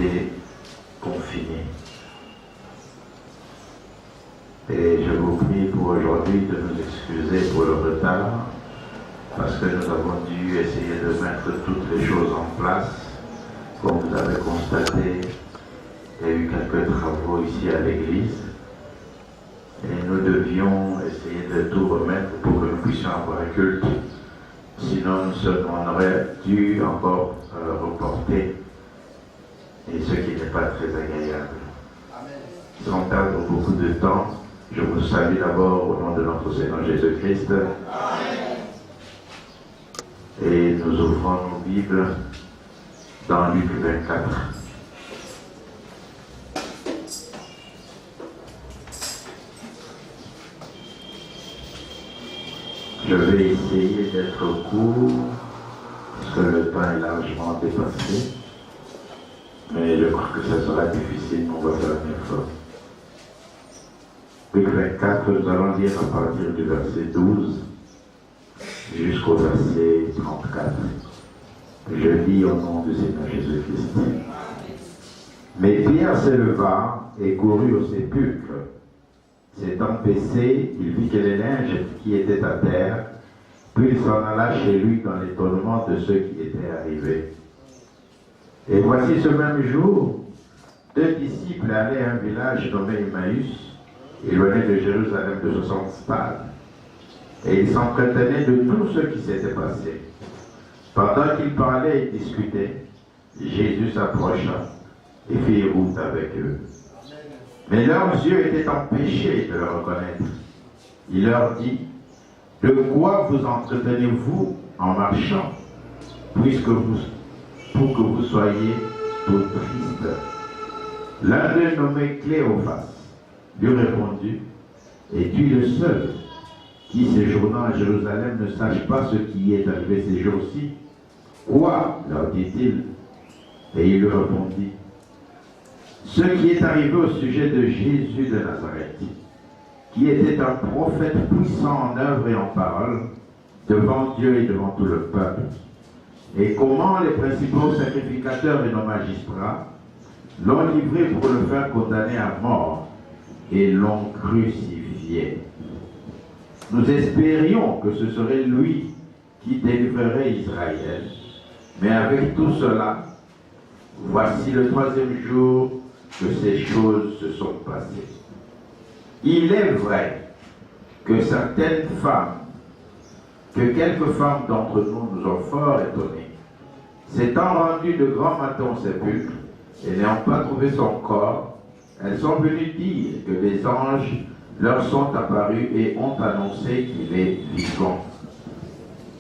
été confinés. Et je vous prie pour aujourd'hui de nous excuser pour le retard, parce que nous avons dû essayer de mettre toutes les choses en place. Comme vous avez constaté, il y a eu quelques travaux ici à l'église. Et nous devions essayer de tout remettre pour que nous puissions avoir un culte. Sinon, on aurait dû encore reporter, et ce qui n'est pas très agréable. Sans perdre beaucoup de temps, je vous salue d'abord au nom de notre Seigneur Jésus-Christ. Et nous ouvrons nos Bibles dans Luc 24. Je vais essayer d'être court, parce que le temps est largement dépassé. Mais je crois que ce sera difficile, mais on va faire un effort. Luc 24, nous allons lire à partir du verset 12 jusqu'au verset 34. Je lis au nom du Seigneur Jésus-Christ. Mais Pierre s'éleva et courut au sépulcre. S'étant baissé, il vit que les linges qui étaient à terre, puis il s'en alla chez lui dans l'étonnement de ceux qui étaient arrivés. Et voici ce même jour, 2 disciples allaient à un village nommé Emmaüs, éloigné de Jérusalem de 60 stades. Et ils s'entretenaient de tout ce qui s'était passé. Pendant qu'ils parlaient et discutaient, Jésus s'approcha et fit route avec eux. Mais leurs yeux étaient empêchés de le reconnaître. Il leur dit, « De quoi vous entretenez-vous en marchant, pour que vous soyez tout tristes ?» L'un d'eux nommé Cléophas lui répondit, « Es-tu le seul qui, séjournant à Jérusalem, ne sache pas ce qui est arrivé ces jours-ci? » « Quoi ?» leur dit-il. Et il lui répondit, « Ce qui est arrivé au sujet de Jésus de Nazareth, qui était un prophète puissant en œuvre et en parole, devant Dieu et devant tout le peuple, et comment les principaux sacrificateurs et nos magistrats l'ont livré pour le faire condamner à mort et l'ont crucifié. Nous espérions que ce serait lui qui délivrerait Israël, mais avec tout cela, voici le 3e jour que ces choses se sont passées. Il est vrai que quelques femmes d'entre nous ont fort étonnés. S'étant rendues de grand matin au sépulcre et n'ayant pas trouvé son corps, elles sont venues dire que des anges leur sont apparus et ont annoncé qu'il est vivant.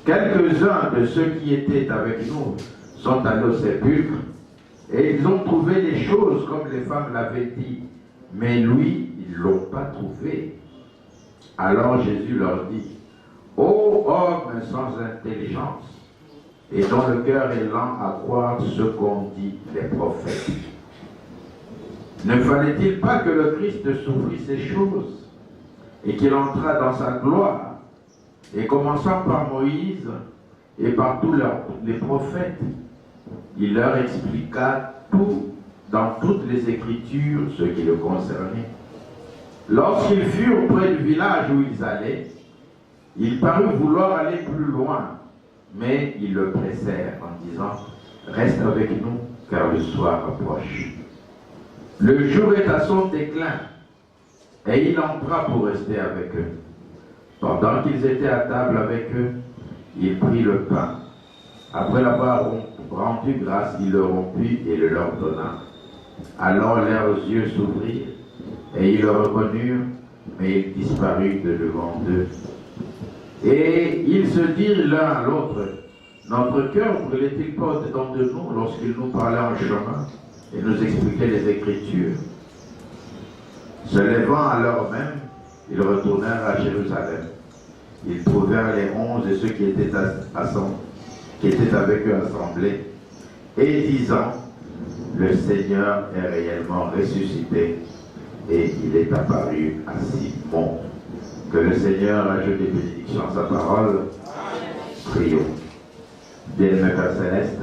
Quelques-uns de ceux qui étaient avec nous sont allés au sépulcre et ils ont trouvé les choses comme les femmes l'avaient dit, mais lui, ils ne l'ont pas trouvé. Alors Jésus leur dit, « Ô hommes sans intelligence, et dont le cœur est lent à croire ce qu'ont dit les prophètes. Ne fallait-il pas que le Christ souffrît ces choses, et qu'il entrât dans sa gloire? Et commençant par Moïse et par tous les prophètes, il leur expliqua tout dans toutes les Écritures ce qui le concernait. Lorsqu'ils furent près du village où ils allaient, il parut vouloir aller plus loin, mais ils le pressèrent en disant, « Reste avec nous, car le soir approche. » Le jour est à son déclin, et il entra pour rester avec eux. Pendant qu'ils étaient à table avec eux, il prit le pain. Après l'avoir rendu grâce, il le rompit et le leur donna. Alors leurs yeux s'ouvrirent, et ils le reconnurent, mais il disparut de devant eux. Et ils se dirent l'un à l'autre, « Notre cœur brûlait-il pas au-dedans de nous lorsqu'il nous parlait en chemin et nous expliquait les Écritures ?» Se levant à l'heure même, ils retournèrent à Jérusalem. Ils trouvèrent les 11 et ceux qui étaient avec eux assemblés, et disant, « Le Seigneur est réellement ressuscité, et il est apparu à Simon. » Que le Seigneur ajoute des bénédictions à sa parole. Prions. Bien-aimé Père Céleste,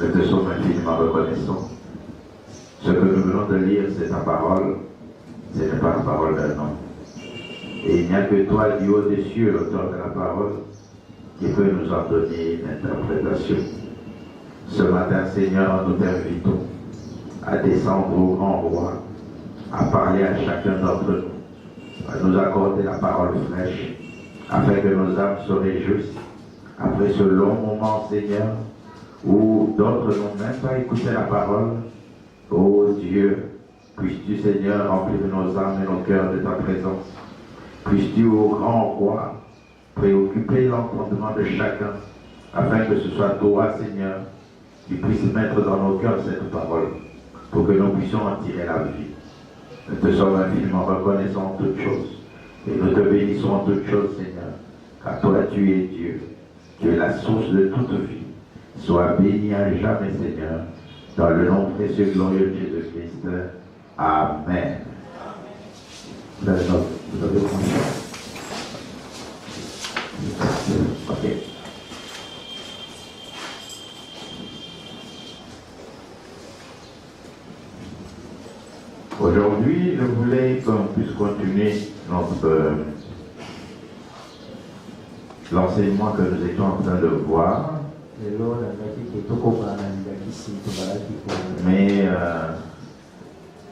nous te sommes infiniment reconnaissants Ce que nous venons de lire, c'est ta parole, ce n'est pas la parole d'un homme. Et il n'y a que toi, du haut des cieux, l'auteur de la parole, qui peut nous en donner une interprétation. Ce matin, Seigneur, nous t'invitons à descendre au grand roi, à parler à chacun d'entre nous, à nous accorder la parole fraîche, afin que nos âmes se réjouissent après ce long moment, Seigneur, où d'autres n'ont même pas écouté la parole. Ô Dieu, puisses-tu, Seigneur, remplir nos âmes et nos cœurs de ta présence. Puisses-tu, ô grand roi, préoccuper l'entendement de chacun, afin que ce soit toi, Seigneur, qui puisse mettre dans nos cœurs cette parole, pour que nous puissions en tirer la vie. Nous te sommes infiniment reconnaissants en toutes choses, et nous te bénissons en toutes choses, Seigneur, car toi tu es Dieu, tu es la source de toute vie. Sois béni à jamais, Seigneur, dans le nom précieux et glorieux de Jésus-Christ. Amen. Vous avez confiance. Ok. Aujourd'hui, je voulais qu'on puisse continuer l'enseignement que nous étions en train de voir. Mais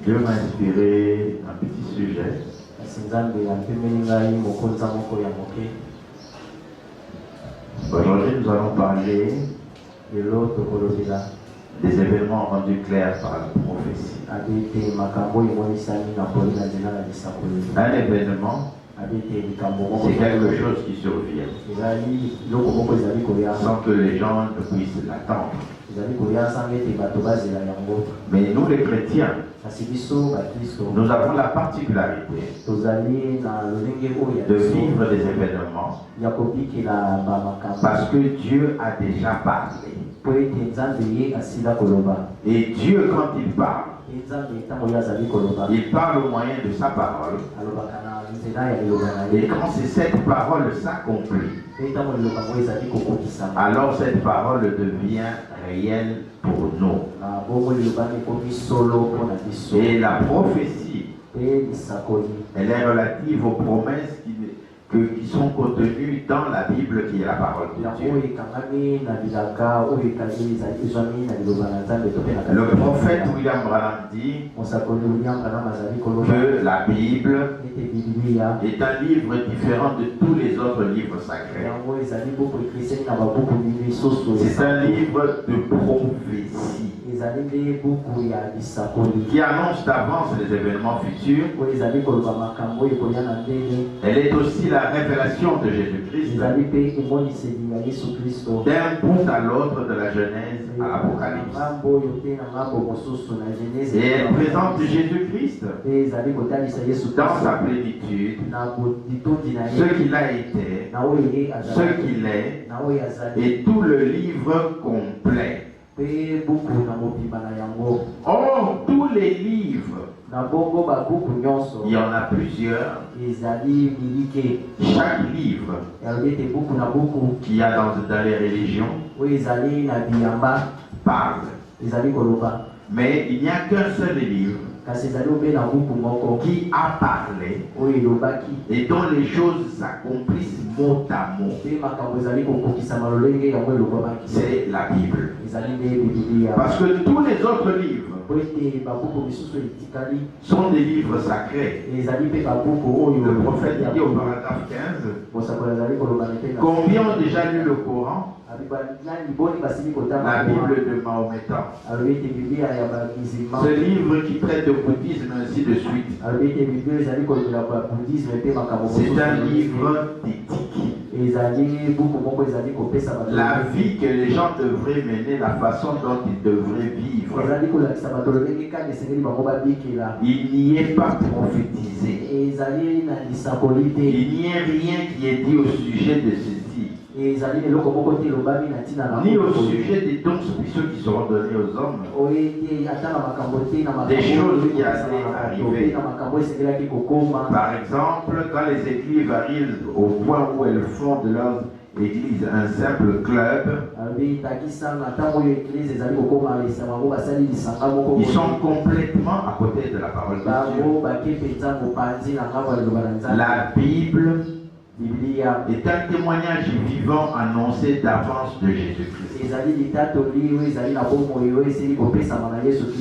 Dieu m'a inspiré un petit sujet. Aujourd'hui, nous allons parler des événements rendus clairs par la prophétie. Un événement, c'est quelque chose qui survient sans que les gens ne puissent l'attendre. Mais nous les chrétiens, nous avons la particularité de vivre des événements parce que Dieu a déjà parlé. Et Dieu, quand il parle au moyen de sa parole. Et quand cette parole s'accomplit, alors cette parole devient réelle pour nous. Et la prophétie, elle est relative aux promesses qui sont contenues dans la Bible, qui est la parole de Dieu. Le prophète William Branham dit que la Bible est un livre différent de tous les autres livres sacrés. C'est un livre de prophétie qui annonce d'avance les événements futurs. Elle est aussi la révélation de Jésus-Christ d'un bout à l'autre de la Genèse à l'Apocalypse. Et elle présente Jésus-Christ dans sa plénitude, ce qu'il a été, ce qu'il est, et tout le livre complet. Or, tous les livres, il y en a plusieurs. Chaque livre qu'il y a dans les religions parle. Mais il n'y a qu'un seul livre qui a parlé et dont les choses s'accomplissent mot à mot. C'est la Bible. Parce que tous les autres livres sont des livres sacrés. Le prophète dit au paragraphe 15 combien ont déjà lu le Coran, la Bible de Mahométan, ce livre qui traite de bouddhisme, ainsi de suite. C'est un livre d'éthique. La vie que les gens devraient mener, la façon dont ils devraient vivre. Il n'y est pas prophétisé. Il n'y a rien qui est dit au sujet de ceci. Ni au sujet des dons spéciaux qui seront donnés aux hommes. Des choses qui allaient arriver. Par exemple, quand les églises arrivent au point où elles fondent église, un simple club. Ils sont complètement à côté de la parole de Dieu. La Bible est un témoignage vivant annoncé d'avance de Jésus-Christ.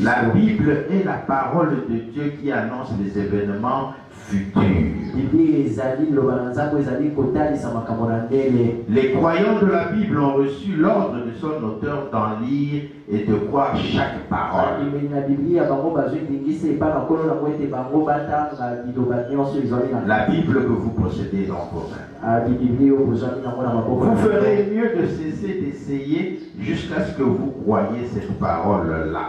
La Bible est la parole de Dieu qui annonce les événements futurs. Les croyants de la Bible ont reçu l'ordre de son auteur d'en lire et de croire chaque parole. La Bible que vous possédez dans vos mains. Vous ferez mieux de cesser d'essayer jusqu'à ce que vous croyiez cette parole-là.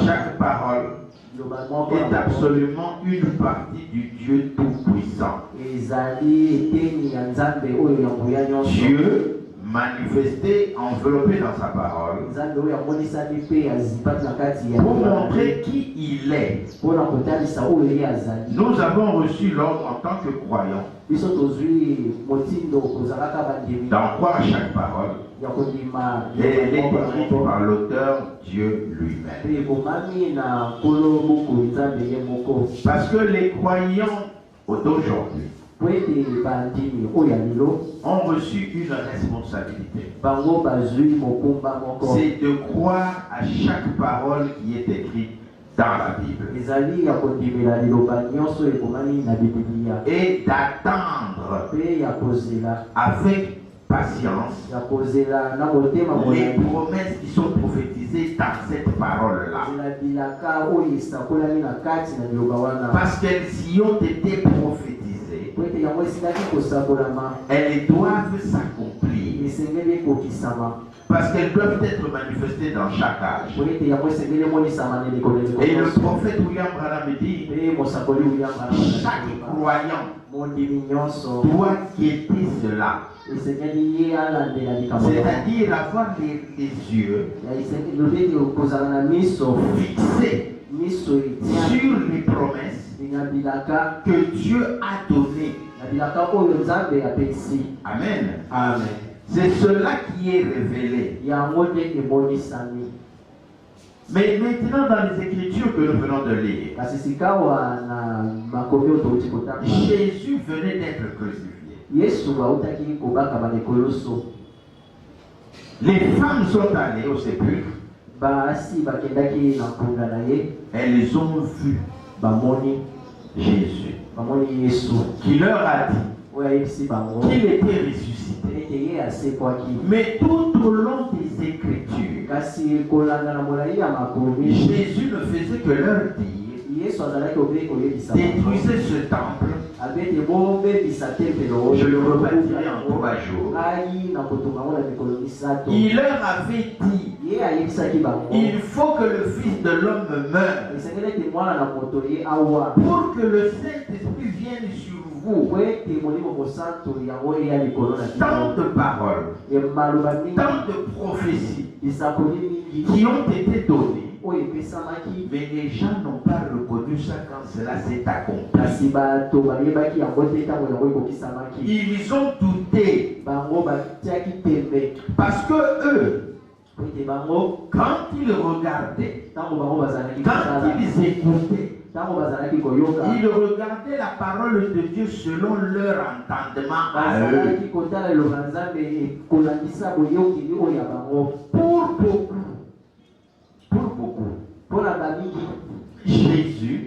Chaque parole est absolument une partie du Dieu Tout-Puissant. Dieu manifesté, enveloppé dans sa parole, pour montrer qui il est. Nous avons reçu l'ordre en tant que croyants d'en croire chaque parole et elle est écrite par l'auteur Dieu lui-même. Parce que les croyants d'aujourd'hui ont reçu une responsabilité. C'est de croire à chaque parole qui est écrite dans la Bible. Et d'attendre avec patience les promesses qui sont prophétisées dans cette parole-là. Parce qu'elles y ont été prophétisées. Elles doivent s'accomplir. Parce qu'elles doivent être manifestées dans chaque âge. Et le prophète William Branham dit, chaque croyant doit guetter cela. C'est-à-dire avoir les yeux fixés sur les promesses que Dieu a données. Amen. Amen. C'est cela qui est révélé. Mais maintenant, dans les Écritures que nous venons de lire, Jésus venait d'être crucifié. Les femmes sont allées au sépulcre. Elles ont vu Jésus qui leur a dit qu'il était ressuscité. Mais tout au long des Écritures, Jésus ne faisait que leur dire, détruisez ce temple, je le rebâtirai en 3 jours. Il leur avait dit, il faut que le Fils de l'homme meure pour que le Saint-Esprit vienne sur vous. Tant de paroles, tant de prophéties qui ont été données, mais les gens n'ont pas reconnu ça quand cela s'est accompli. Ils ont douté parce que eux, quand ils regardaient, quand ils écoutaient, ils regardaient la parole de Dieu selon leur entendement à eux. Pour beaucoup, Jésus,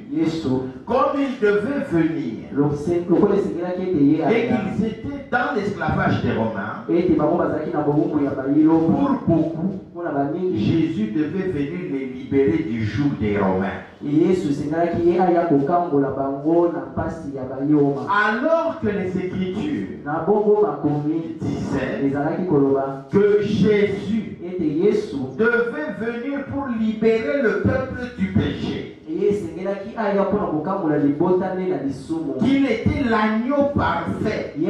comme il devait venir, et qu'ils étaient dans l'esclavage des Romains, pour beaucoup, Jésus devait venir les libérer du joug des Romains. Alors que les Écritures disaient que Jésus devait venir pour libérer le peuple du péché, qu'il était l'agneau parfait qui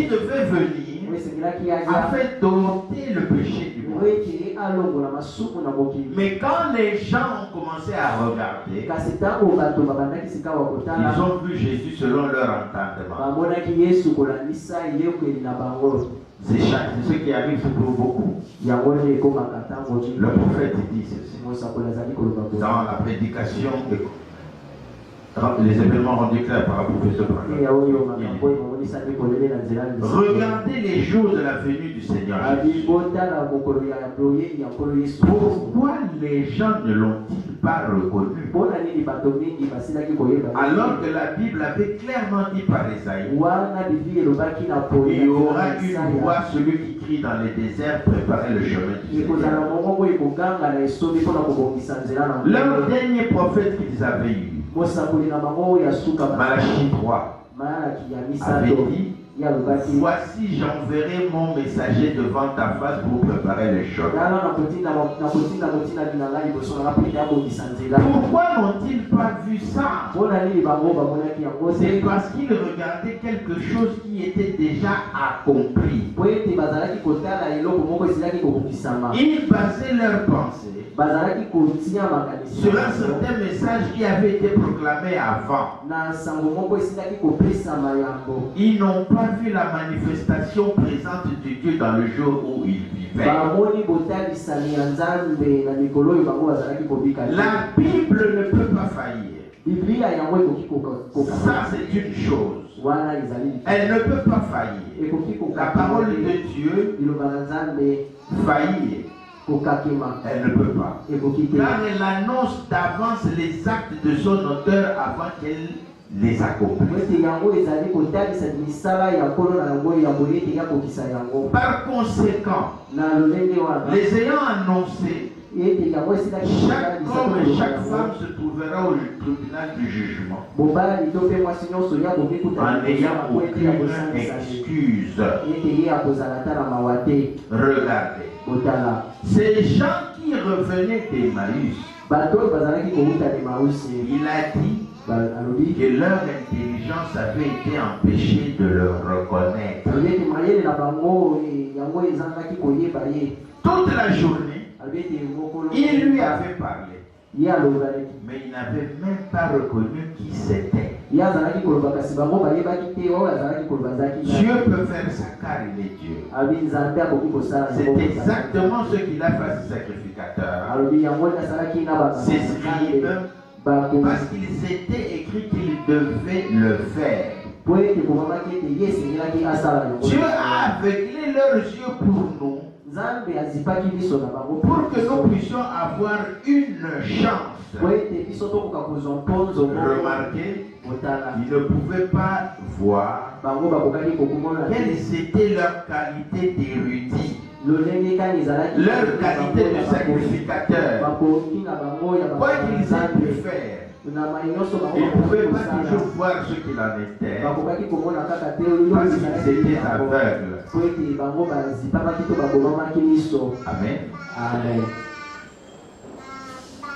devait venir a fait dompter le péché du monde. Mais quand les gens ont commencé à regarder, ils ont vu Jésus selon leur entendement. C'est ce qui arrive pour beaucoup. Le prophète dit ceci. Dans la prédication, les événements rendus clairs par le professeur. Regardez les jours de la venue du Seigneur Jésus. Pourquoi les gens ne l'ont-ils pas reconnu? Alors que la Bible avait clairement dit par Esaïe, il y aura une voix, celui qui crie dans les déserts, préparez le chemin du Seigneur. Leur dernier prophète qu'ils avaient eu, Malachie 3, avait dit, voici j'enverrai mon messager devant ta face pour préparer le chemin. Pourquoi n'ont-ils pas vu ça? C'est parce qu'ils regardaient quelque chose qui était déjà accompli. Ils basaient leur pensée sur un certain message qui avait été proclamé avant. Ils n'ont pas vu la manifestation présente de Dieu dans le jour où ils vivaient. La Bible ne peut pas faillir. Ça, c'est une chose. Elle ne peut pas faillir. La parole de Dieu faillir. Elle ne peut pas. Car elle annonce d'avance les actes de son auteur avant qu'elle les accomplisse. Par conséquent, les ayant annoncés, chaque homme et chaque femme se trouvera au tribunal du jugement en n'ayant aucune excuse. Regardez, ces gens qui revenaient d'Emmaüs, il a dit que leur intelligence avait été empêchée de le reconnaître. Toute la journée, il lui avait parlé, mais il n'avait même pas reconnu qui c'était. Dieu peut faire ça car il est Dieu. C'est exactement ce qu'il a fait à ses sacrificateurs, ses scribes, parce qu'ils étaient écrits qu'ils devaient le faire. Dieu a aveuglé leurs yeux pour nous, pour que nous puissions avoir une chance. Remarquez, ils ne pouvaient pas voir quelles étaient leurs qualités d'érudits, leur qualité de sacrificateur. Quoi qu'ils aient pu faire, ils ne pouvaient pas toujours voir ce qu'il en était, parce qu'ils étaient aveugles. Amen. Amen.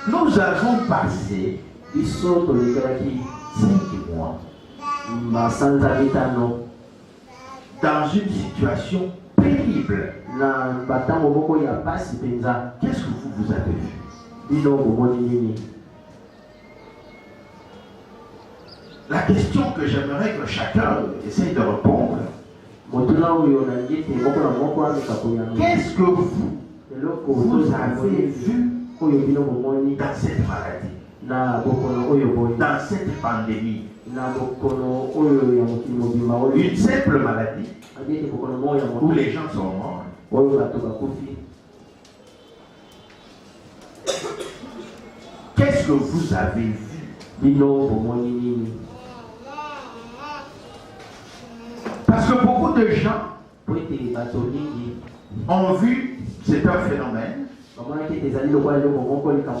Nous avons passé 5 mois dans une situation pénible. Qu'est-ce que vous avez vu? La question que j'aimerais que chacun essaye de répondre, qu'est-ce que vous avez vu dans cette maladie, dans cette pandémie? Une simple maladie où les gens sont morts. Qu'est-ce que vous avez vu? Parce que beaucoup de gens ont vu, c'est un phénomène,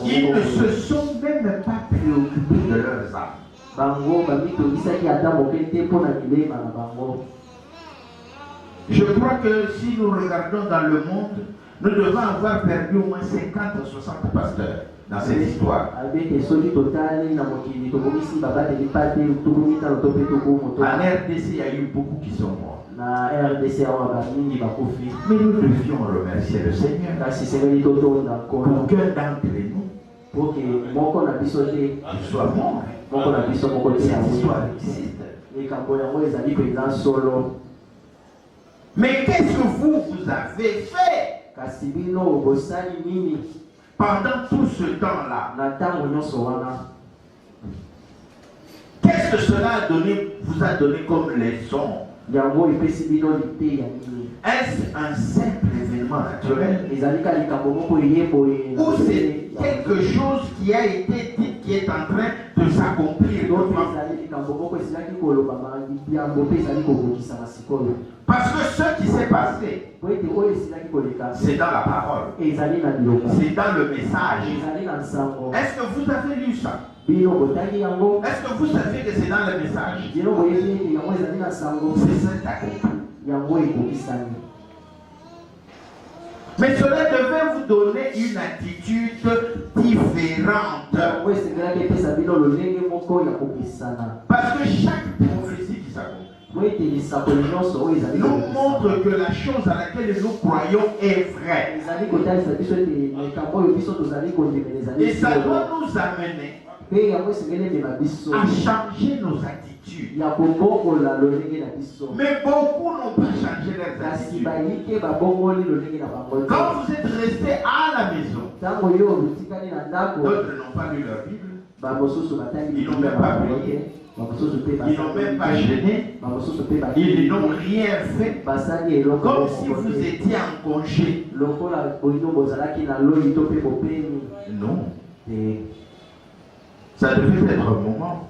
ils ne se sont même pas préoccupés de leurs âmes. Je crois que si nous regardons dans le monde, nous devons avoir perdu au moins 50 ou 60 pasteurs dans cette histoire. En RDC, il y a eu beaucoup qui sont morts. Mais nous devions remercier le Seigneur pour qu'un d'entre nous soit mort. Cette histoire existe. Mais qu'est-ce que vous avez fait pendant tout ce temps-là? Qu'est-ce que cela vous a donné comme leçon? Est-ce un simple événement naturel? Ou c'est quelque chose qui a été dit, qui est en train de s'accomplir? Parce que ce qui s'est passé, c'est dans la parole, c'est dans le message. Est-ce que vous avez lu ça? Est-ce que vous savez que c'est dans le message? C'est ça accompli. Mais cela devait vous donner une attitude différente. Parce que chaque prophétie qui s'accomplit nous montre que la chose à laquelle nous croyons est vraie. Et ça doit nous amener à changer nos attitudes. Mais beaucoup n'ont pas changé leurs attitudes. Quand vous êtes restés à la maison, d'autres n'ont pas lu leur Bible, ils n'ont même pas prié, ils n'ont même pas gêné, ils n'ont rien fait, comme si vous étiez en congé. Non. Ça devait être un moment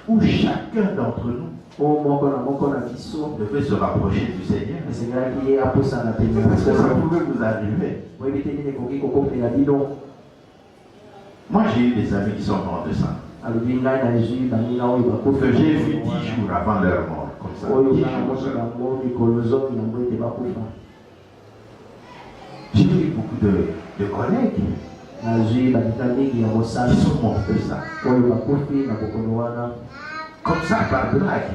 où chacun d'entre nous devait se rapprocher du Seigneur. Parce que ça pouvait vous arriver. Moi, j'ai eu des amis qui sont morts de ça. Que j'ai vu 10 jours avant leur mort. Comme ça. J'ai eu beaucoup de collègues qui sont morts de ça. Comme ça, par blague.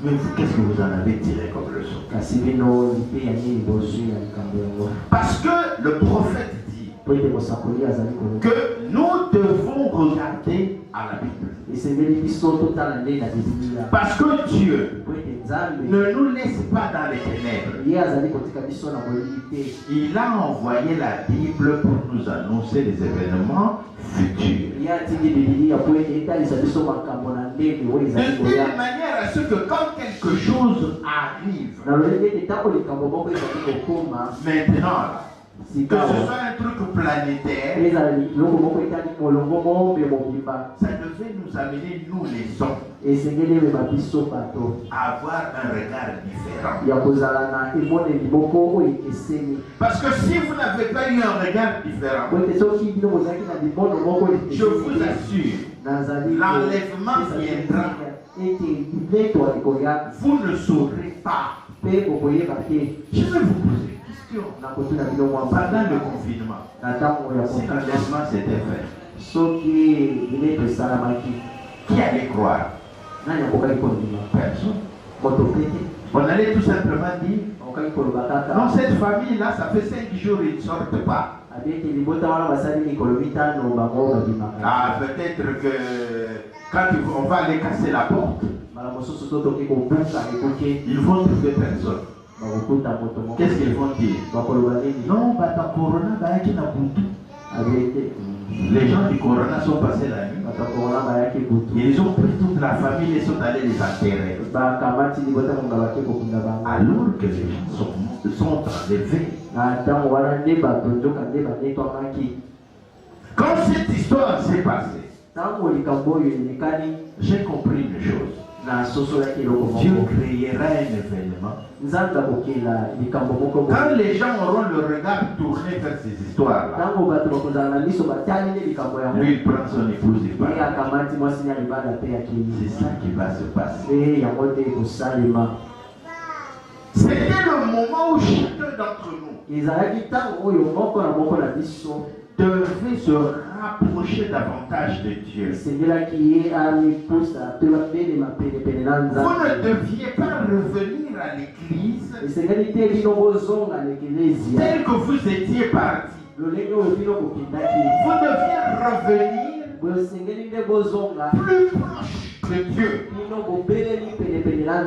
Mais vous, qu'est-ce que vous en avez tiré comme leçon? Parce que le prophète dit que nous devons regarder à la Bible. Parce que Dieu ne nous laisse pas dans les ténèbres. Il a envoyé la Bible pour nous annoncer les événements futurs. De telle manière à ce que quand quelque chose arrive, maintenant, que ce soit un truc planétaire, ça devait nous amener, nous les hommes, à avoir un regard différent. Parce que si vous n'avez pas eu un regard différent, je vous assure, l'enlèvement viendra. Vous ne saurez pas. Je vais vous poser une question. Pendant le confinement, si l'enlèvement s'était fait, qui allait croire? Personne. On allait tout simplement dire, non, cette famille-là, ça fait 5 jours, ils ne sortent pas. Ah, peut-être que quand on va aller casser la porte, ils vont trouver personne. Qu'est-ce qu'ils vont dire? Non, les gens du Corona sont passés la nuit. Ils ont pris toute la famille et sont allés les enterrer. Alors que les gens sont enlevés. Quand cette histoire s'est passée, j'ai compris une chose. Dieu créera un événement. Quand les gens auront le regard tourné vers ces histoires-là, lui il prend son épouse et part. C'est ça qui va se passer. C'était le moment où chacun d'entre nous devez se rapprocher davantage de Dieu. Vous ne deviez pas revenir à l'église tel que vous étiez parti. Vous deviez revenir plus proche de Dieu.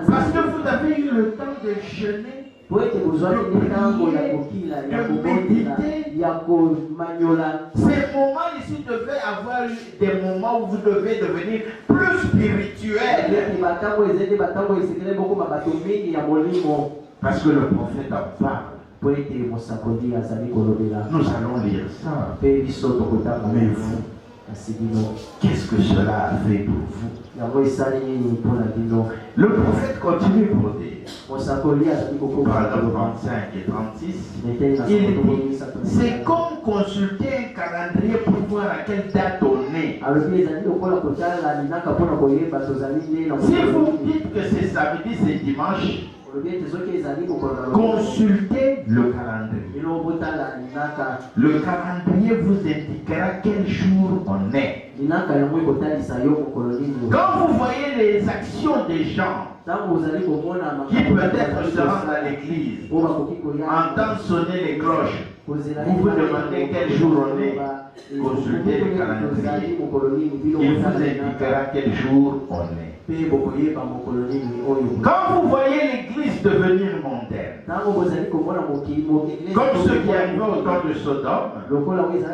Parce que vous avez eu le temps de jeûner, de méditer. Ces moments ici devaient avoir des moments où vous devez devenir plus spirituel. Parce que le prophète en parle. Nous allons lire ça. Mais vous, qu'est-ce que cela a fait pour vous? Le prophète continue pour dire, paragraphe 35 et 36, il dit, c'est comme consulter un calendrier pour voir à quelle date on est. Si vous dites que c'est samedi, c'est dimanche, consultez le calendrier. Le calendrier vous indiquera quel jour on est. Quand vous voyez les actions des gens qui peut-être se rendent à l'église, entendent sonner les cloches, vous vous demandez quel jour on est, consultez le calendrier. Il vous indiquera quel jour on est. Quand vous voyez l'église devenir mondaine, comme ce qui arrivait au temps de Sodome,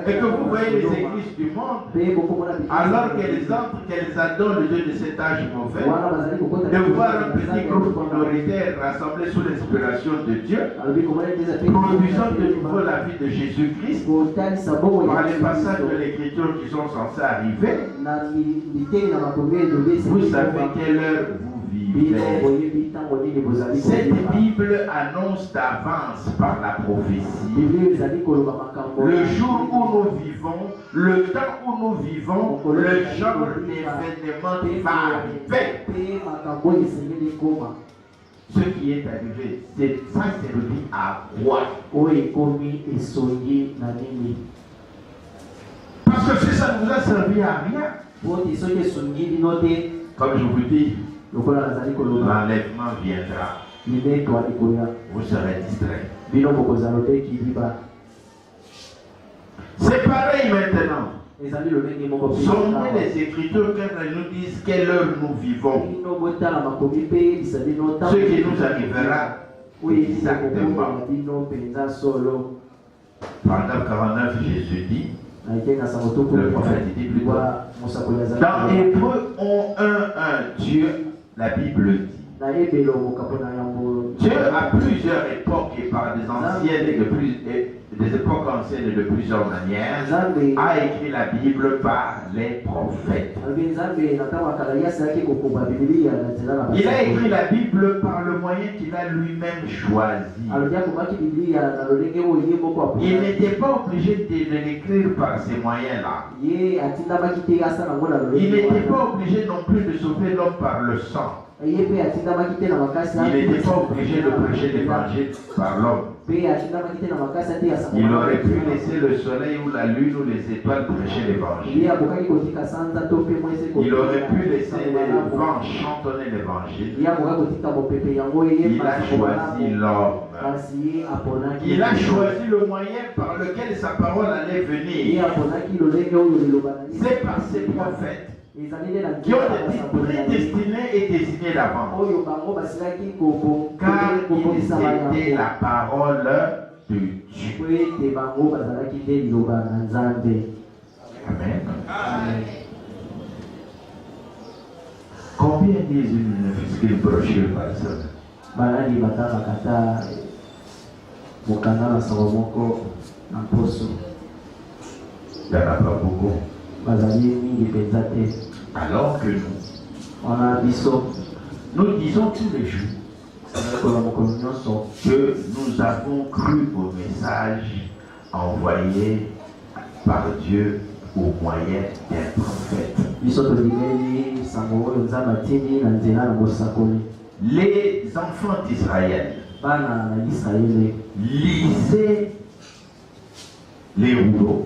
et que vous voyez les églises du monde, alors qu'elles entrent, qu'elles adorent le Dieu de cet âge mauvais, de voir un petit groupe minoritaire rassemblé sous l'inspiration de Dieu, produisant de nouveau la vie de Jésus-Christ, par les passages de l'Écriture qui sont censés arriver, vous savez quelle heure vous vivez. Cette Bible annonce d'avance par la prophétie le jour où nous vivons, le temps où nous vivons, le genre d'événement qui va arriver. Ce qui est arrivé, ça servit à quoi? Parce que si ça ne vous a servi à rien, comme je vous dis, l'enlèvement viendra. Vous serez distrait. C'est pareil maintenant. Sondez les Écritures quand elles nous disent quelle heure nous vivons. Ce qui nous arrivera exactement. Paragraphe 49, Jésus dit, le prophète dit plutôt, dans Hébreux 1:1, Dieu, la Bible dit, Dieu à plusieurs époques et par des anciennes et des époques anciennes et de plusieurs manières a écrit la Bible par les prophètes. Il a écrit la Bible par le moyen qu'il a lui-même choisi. Il n'était pas obligé de l'écrire par ces moyens-là. Il n'était pas obligé non plus de sauver l'homme par le sang. Il n'était pas obligé de prêcher l'évangile par l'homme. Il aurait pu laisser le soleil ou la lune ou les étoiles prêcher l'évangile. Il aurait pu laisser les vents chantonner l'évangile. Il a choisi l'homme. Il a choisi le moyen par lequel sa parole allait venir. C'est par ses prophètes qui ont été prédestinés et désignés d'avance. Car ils étaient la parole de Dieu. Amen. Combien disent une brochure par semaine? Il n'y en a pas beaucoup. Alors que nous disons tous les jours que nous avons cru au message envoyé par Dieu au moyen d'un prophète. Les enfants d'Israël lisaient les rouleaux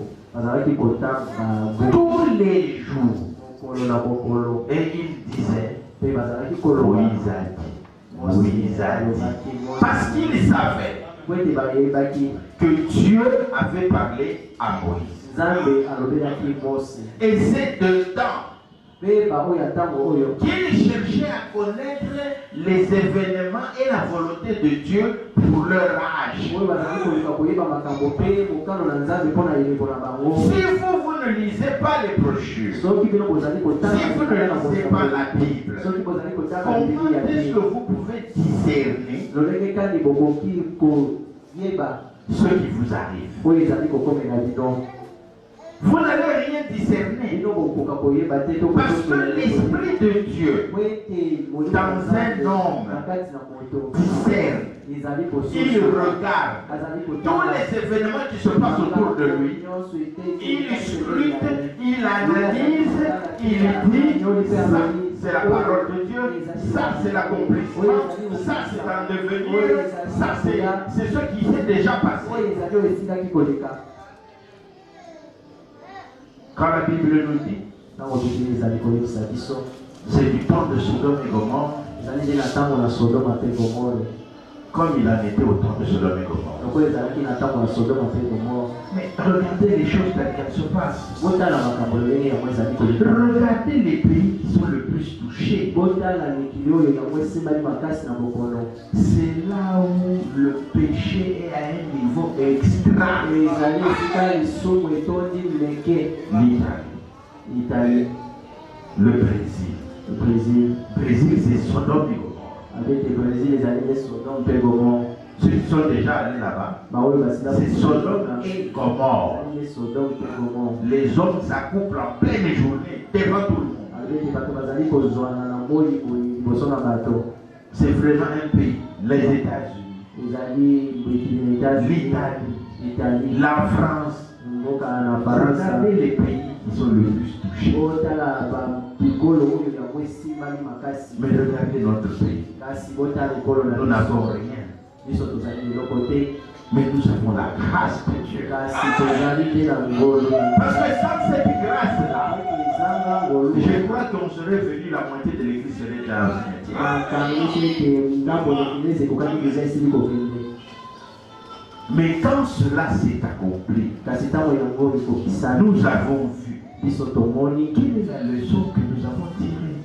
tous les jours. Et il disait, Moïse a dit. Parce qu'il savait que Dieu avait parlé à Moïse. Et c'est dedans qu'il cherchait à connaître les événements et la volonté de Dieu pour leur âge. Si vous ne lisez pas les brochures, si vous ne lisez pas la Bible, comment est-ce que vous pouvez discerner ce qui vous arrive? Vous n'allez rien discerner. Parce que l'Esprit de Dieu, dans un homme, discerne. Il regarde tous les événements qui se passent autour de lui. Il scrute, il analyse, il dit, ça c'est la parole de Dieu, ça c'est l'accomplissement, ça c'est un devenir, ça c'est ce qui s'est déjà passé. Quand la Bible nous dit, c'est du temps de Sodome et Gomorrhe, comme il en était au temps de Sodome et Gomorrhe. Mais regardez les choses telles qu'elles se passent. Regardez les pays qui sont le plus touchés. C'est là où le péché est à un niveau extra. L'Italie, le Brésil. Brésil, c'est Sodome et Gomorrhe. Avec le Brésil, les années de Sodome et Gomorrhe. Ceux qui sont déjà allés là-bas, c'est Sodome et Gomorrhe. Les hommes s'accouplent en pleine journée devant tout le monde. C'est vraiment un pays. Les États-Unis, l'Italie, la France. Regardez les pays qui sont le plus touchés. Mais regardez notre pays. Nous n'avons rien. Mais nous avons la grâce de Dieu. Parce que sans cette grâce-là, je crois qu'on serait venu, la moitié de l'église serait dans mais quand cela s'est accompli, nous avons vu quelle est la leçon que nous avons tirée.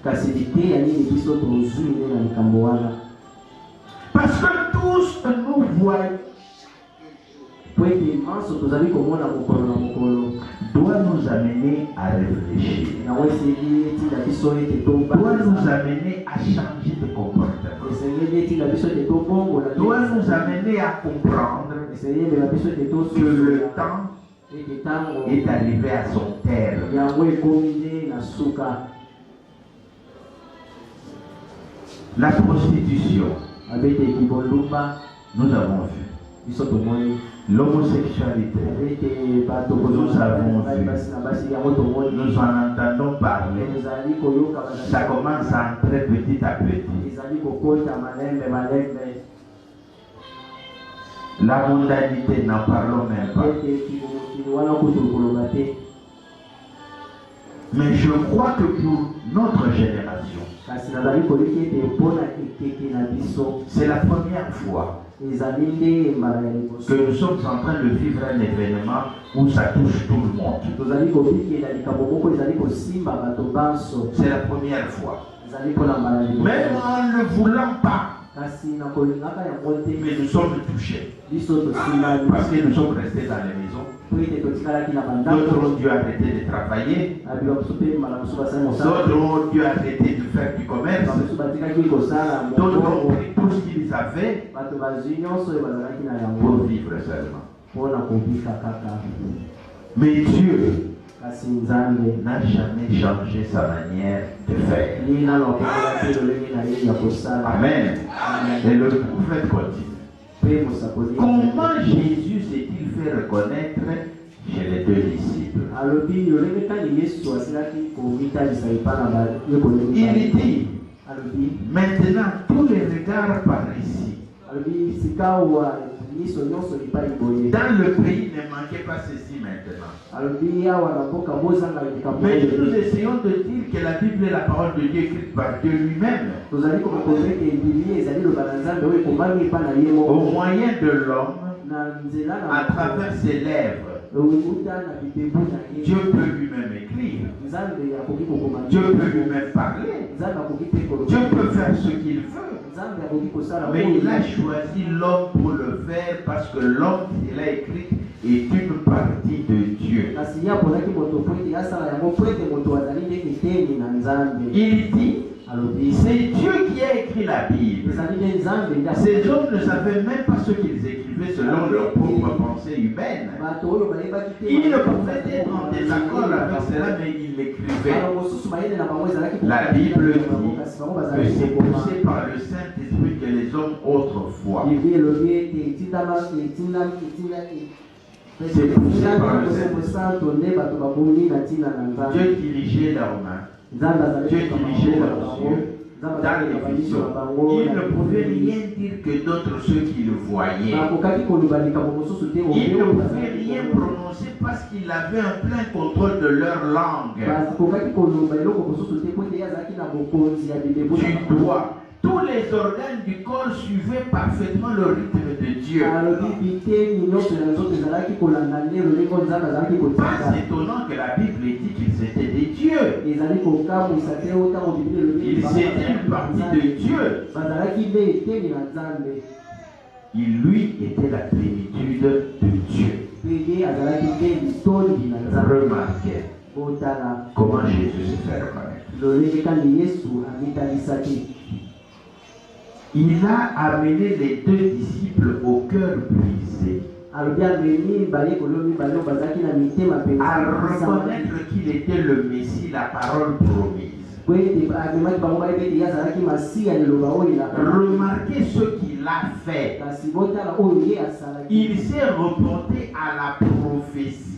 Parce que tous nous voient doit nous amener à réfléchir, doit nous amener à changer de comportement, doit nous amener à comprendre que le temps est arrivé à son terme. La prostitution, nous avons vu. L'homosexualité, nous avons vu. Nous en entendons parler. Ça commence à entrer petit à petit. La mondanité, n'en parlons même pas. Mais je crois que pour notre génération, c'est la première fois que nous sommes en train de vivre un événement où ça touche tout le monde. C'est la première fois. Même en ne voulant pas, mais nous sommes touchés. Parce que nous sommes restés dans les maisons. D'autres ont dû arrêter de travailler. D'autres ont dû arrêter de faire du commerce. D'autres ont pris tout ce qu'ils avaient pour vivre seulement. Mais Dieu n'a jamais changé sa manière de faire. Amen. Et le prophète continue. Comment Jésus s'est-il fait reconnaître chez les deux disciples? Il dit, maintenant tous les regards par ici Dans le pays, ne manquez pas ceci maintenant. Mais nous essayons de dire que la Bible est la parole de Dieu écrite par Dieu lui-même. Au moyen de l'homme, à travers ses lèvres. Dieu peut lui-même écrire. Dieu peut lui-même parler. Dieu peut faire ce qu'il veut. Mais il a choisi l'homme pour le faire parce que l'homme qu'il a écrit est une partie de Dieu. Il dit, c'est Dieu qui a écrit la Bible. Ces hommes ne savaient même pas ce qu'ils écrivaient selon leur propre pensée humaine. Ils ne pouvaient être en désaccord avec cela, mais ils l'écrivaient. La Bible dit que c'est poussé par le Saint-Esprit que les hommes autrefois. C'est poussé par le Saint-Esprit. Dieu dirigeait leurs mains. Dieu dirigeait leurs yeux dans les visions. Il ne pouvait rien dire que d'autres ceux qui le voyaient. Il ne pouvait rien prononcer parce qu'il avait un plein contrôle de leur langue. Tu dois. Tous les organes du corps suivaient parfaitement le rythme de Dieu. Pas étonnant que la Bible dit qu'ils étaient des dieux. Ils étaient une partie de Dieu. Il lui était la plénitude de Dieu. Remarquez comment Jésus se fait reconnaître. Il a amené les deux disciples au cœur brisé à reconnaître qu'il était le Messie, la parole promise. Remarquez ce qu'il a fait. Il s'est reporté à la prophétie.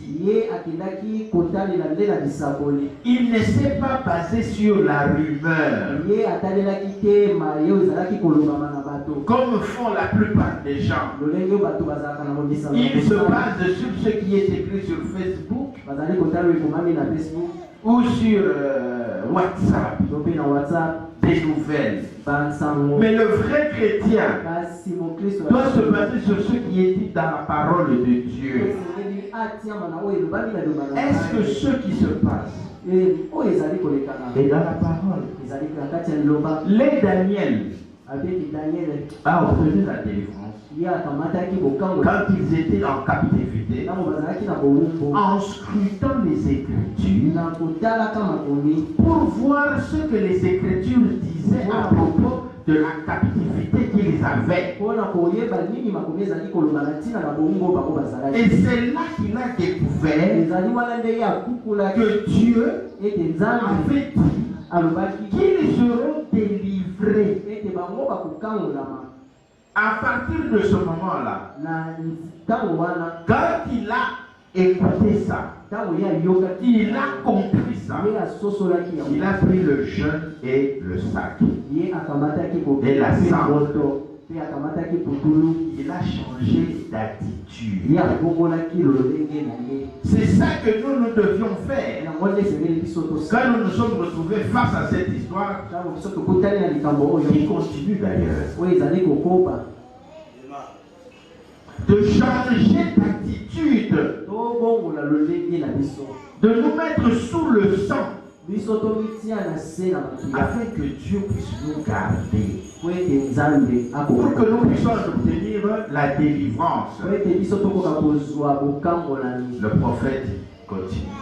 Il ne s'est pas basé sur la rumeur, comme font la plupart des gens. Il se base sur ce qui est écrit sur Facebook ou sur WhatsApp, des nouvelles. Mais le vrai chrétien doit se baser sur ce qui est dit dans la parole de Dieu. Est-ce que ce qui se passe est dans la parole? Les Daniel a obtenu la délivrance quand ils étaient en captivité, en scrutant les Écritures pour voir ce que les Écritures disaient à propos de la captivité qu'ils avaient. Et c'est là qu'il a découvert que Dieu avait dit qu'ils seront délivrés. À partir de ce moment-là, quand il a écouté ça, il a compris ça, il a pris le jeûne et le sac et la cendre. Il a changé d'attitude. C'est ça que nous devions faire. Quand nous nous sommes retrouvés face à cette histoire, qui continue d'ailleurs, de changer d'attitude, de nous mettre sous le sang, afin que Dieu puisse nous garder, pour que nous puissions obtenir la délivrance. Le prophète continue.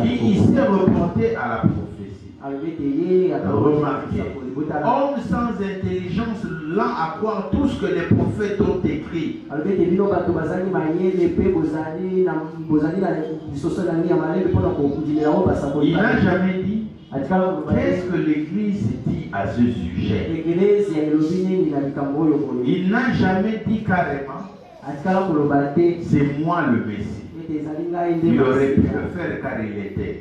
Il s'est reporté à la prophétie. Remarquez, homme sans intelligence, lent à croire tout ce que les prophètes ont écrit. Il n'a jamais dit qu'est-ce que l'Église dit à ce sujet. Il n'a jamais dit carrément c'est moi le Messie. Il aurait pu le faire car il était.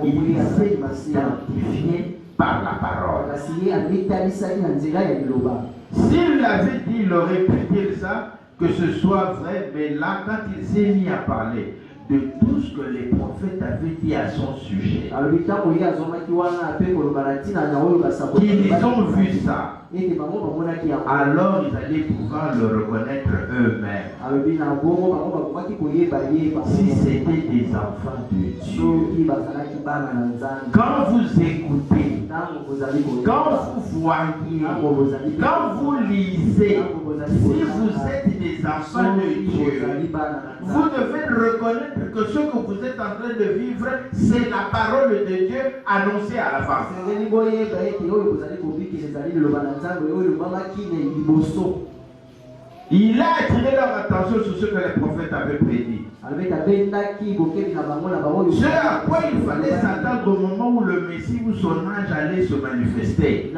Il s'est identifié par la parole. kasi ye amitanisaki na nzela ya liloba. S'il l'avait dit, il aurait pu dire ça, que ce soit vrai, mais là, quand il s'est mis à parler de tout ce que les prophètes avaient dit à son sujet, qu'ils ont vu ça, alors ils allaient pouvoir le reconnaître eux-mêmes. Si c'était des enfants de Dieu. Quand vous écoutez, quand vous voyez, quand vous lisez, si vous êtes des enfants de Dieu, vous devez reconnaître que ce que vous êtes en train de vivre, c'est la parole de Dieu annoncée à l'avance. Il a attiré leur attention sur ce que les prophètes avaient prédit. Ce à quoi il fallait s'attendre au moment où le Messie ou son ange allait se manifester.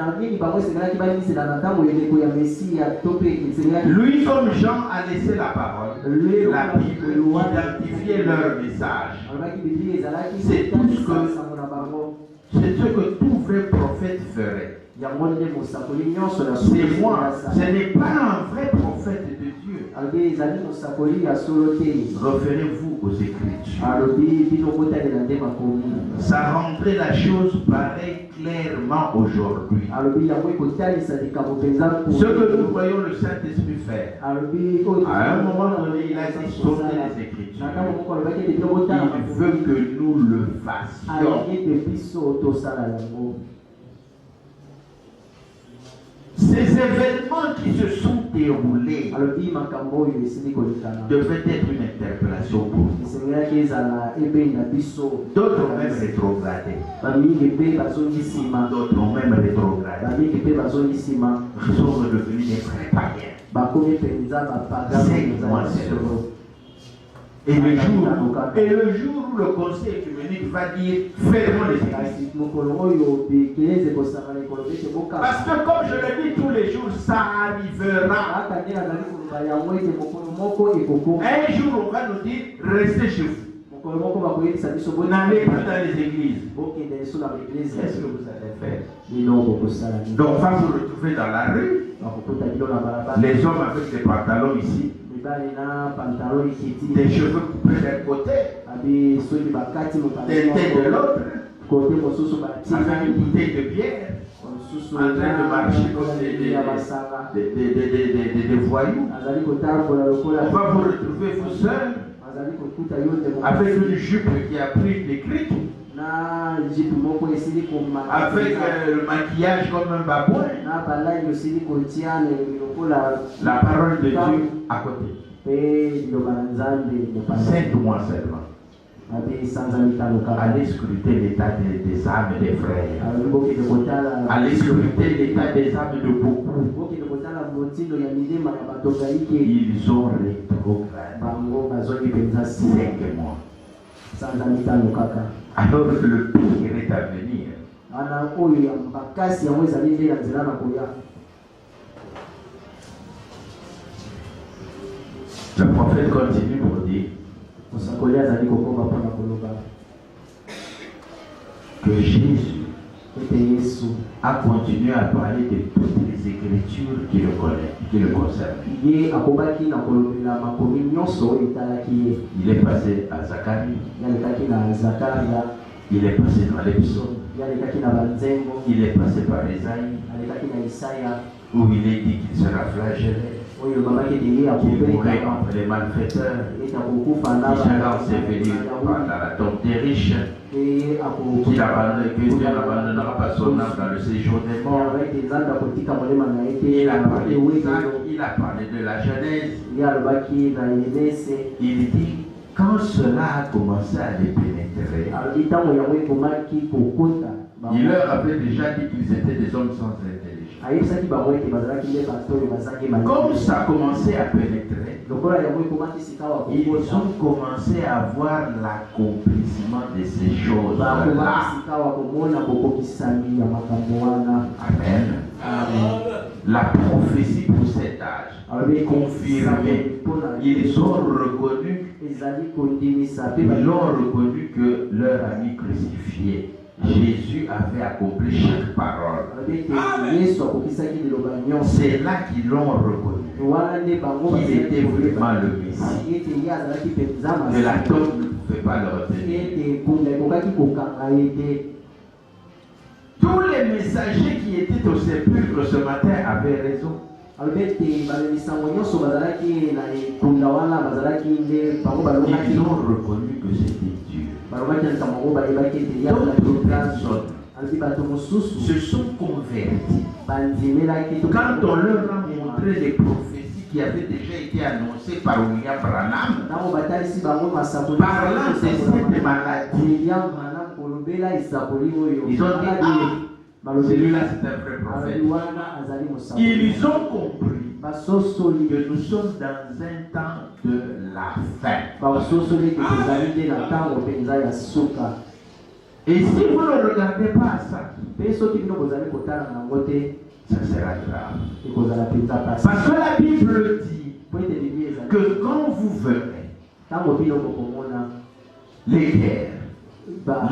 Lui comme Jean a laissé la parole, la Bible identifiait leur message. C'est tout ce que tout vrai prophète ferait. C'est moi, ce n'est pas un vrai prophète de Dieu. Référez-vous aux Écritures. Ça rendrait la chose pareille clairement aujourd'hui. Ce que nous voyons le Saint-Esprit faire, à un moment donné, il a dit sauter les Écritures. Il veut que nous le fassions. Ces événements qui se sont déroulés devaient être une interpellation pour nous. D'autres ont même rétrogradé. D'autres ont même rétrogradé. Ils sont redevenus des vrais païens. 5 mois seulement. Et le jour où le conseil œcuménique va dire fermons les églises. Parce que comme je le dis tous les jours, ça arrivera. Un jour on va nous dire restez chez vous. N'allez plus dans les églises. Qu'est-ce que vous allez faire? Donc on va vous retrouver dans la rue. Les hommes avec des pantalons ici. Des cheveux coupés d'un côté, des têtes de l'autre, avec une bouteille de bière, en train de marcher comme des voyous. On va vous retrouver, vous seuls, avec une jupe qui a pris des criques, avec le maquillage comme un babouin, la parole de Dieu à côté. 5 mois seulement. Allez scruter l'état des âmes des frères. Allez scruter l'état des âmes de beaucoup. Ils ont rétrogradé 5 mois. Alors que le pire est à venir. Le prophète continue pour dire que Jésus a continué à parler de toutes les Écritures qui le concernent. Il est passé à Zacharie. Il est passé dans les psaumes. Il est passé par Ésaïe, où il est dit qu'il sera flagellé, qu'il mourrait entre les malfaiteurs, qu'il sera enseveli dans la tombe des riches, que Dieu n'abandonnera pas son âme dans le séjour des morts. Il a parlé d'Isaac, il a parlé de la Genèse. Il dit, quand cela a commencé à les pénétrer, il leur avait déjà dit qu'ils étaient des hommes sans intelligence. Comme ça a commencé à pénétrer, ils ont commencé à voir l'accomplissement de ces choses-là. Amen. La prophétie pour cet âge confirmée. Ils ont reconnu que leur ami crucifié Jésus avait accompli chaque parole. C'est là qu'ils l'ont reconnu. Qu'il était vraiment le Messie. Que la tombe ne pouvait pas le retenir. Tous les messagers qui étaient au sépulcre ce matin avaient raison. Ils ont reconnu que c'était Dieu. D'autres personnes se sont convertis quand on leur a montré les prophéties qui avaient déjà été annoncées par William Branham parlant de cette maladie. Ils ont dit, celui-là c'est un vrai prophète. Ils ont compris que nous sommes dans un temps de la fin. Et si vous ne regardez pas ça, ça sera grave. Parce que la Bible dit que quand vous verrez les guerres,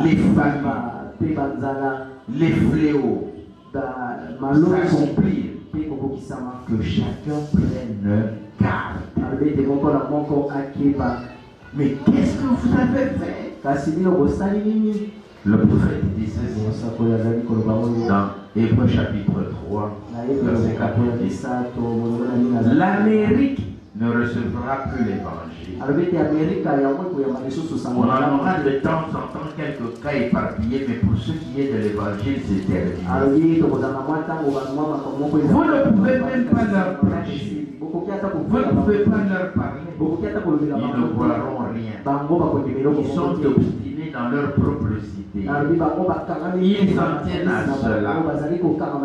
les famines, les fléaux s'accomplir, que chacun prenne garde. Mais qu'est-ce que vous avez fait? Le prophète dit ceci dans Hébreux chapitre 3, verset 90. L'Amérique ne recevra plus l'évangile. On en aura de temps en temps quelques cas éparpillés, mais pour ce qui est de l'évangile, c'est terminé. Vous ne pouvez même pas leur prêcher. Vous ne pouvez pas leur parler. Ils ne croiront rien. Ils sont obstinés dans leur propre idée. Ils s'en tiennent à cela.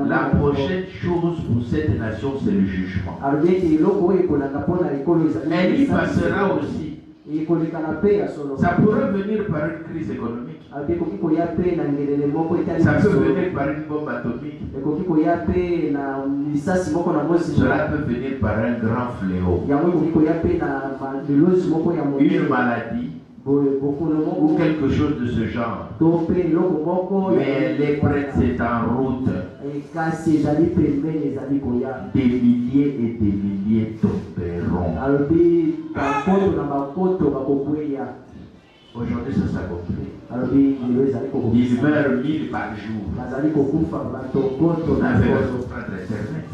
La prochaine chose pour cette nation, c'est le jugement. Elle y passera aussi. Ça pourrait venir par une crise économique. Ça peut venir par une bombe atomique. Cela peut venir par un grand fléau. Une maladie ou quelque chose de ce genre. Mais les prêtres, c'est en route. Des milliers et des milliers tomberont. Aujourd'hui, ça s'accomplit. Il meurt 1000 par jour. Avec le prêtre éternel.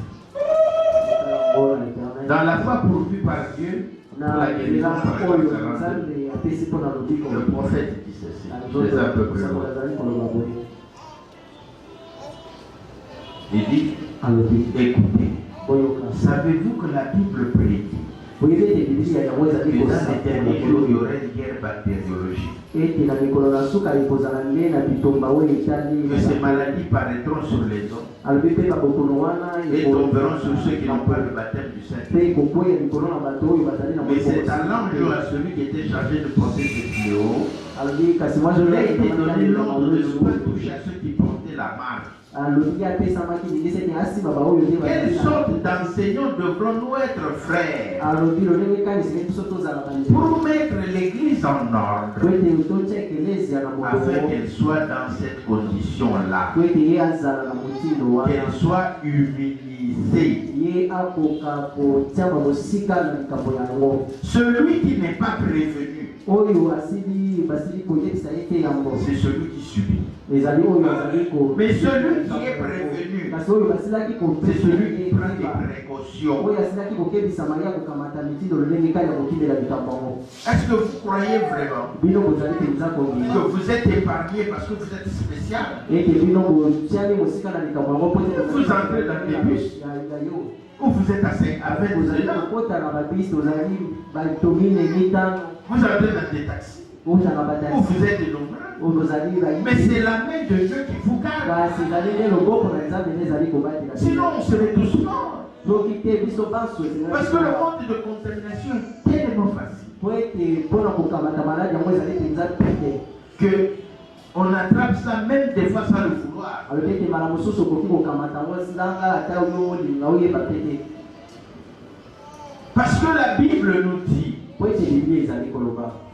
Dans la foi pourvue par Dieu, la guérison par le prophète dit ceci. Je les ai un peu plus loin. Il dit, écoutez, savez-vous que la Bible prédit que dans les derniers jours, il y aurait une guerre bactériologique. Que ces maladies paraîtront sur les hommes et tomberont sur ceux qui n'ont pas le baptême du Saint-Esprit. Mais c'est à l'ange, à celui qui était chargé de porter ce fléau, il a été donné l'ordre de ne pas toucher à ceux qui portaient la marque. Quelle sorte d'enseignants devrons-nous être, frères, pour mettre l'église en ordre, afin qu'elle soit dans cette condition-là, qu'elle soit humilisée. Celui qui n'est pas prévenu, c'est celui qui subit. Mais celui qui est prévenu, c'est celui qui prend des précautions. Est-ce que vous croyez vraiment que vous êtes épargné parce que vous êtes spécial? Vous entrez dans les bus où vous êtes à 20 ans. Vous entrez dans des taxis où vous êtes nombreux. Mais c'est la main de Dieu qui vous garde. Sinon on serait tous morts. Parce que le monde de contamination est tellement facile que on attrape ça même des fois sans le vouloir. Parce que la Bible nous dit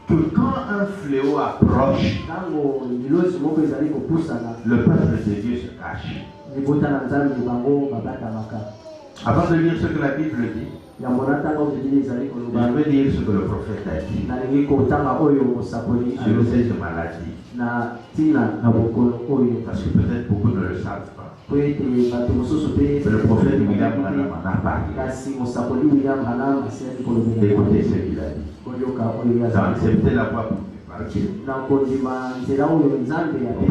que quand un fléau approche, le peuple de Dieu se cache. Avant de lire ce que la Bible dit, je vais dire ce que le prophète a dit sur cette maladie. Parce que peut-être beaucoup ne le savent pas. Le prophète William Branham en a parlé. Écoutez ce qu'il a dit. Acceptez la voix pour lui parler. Au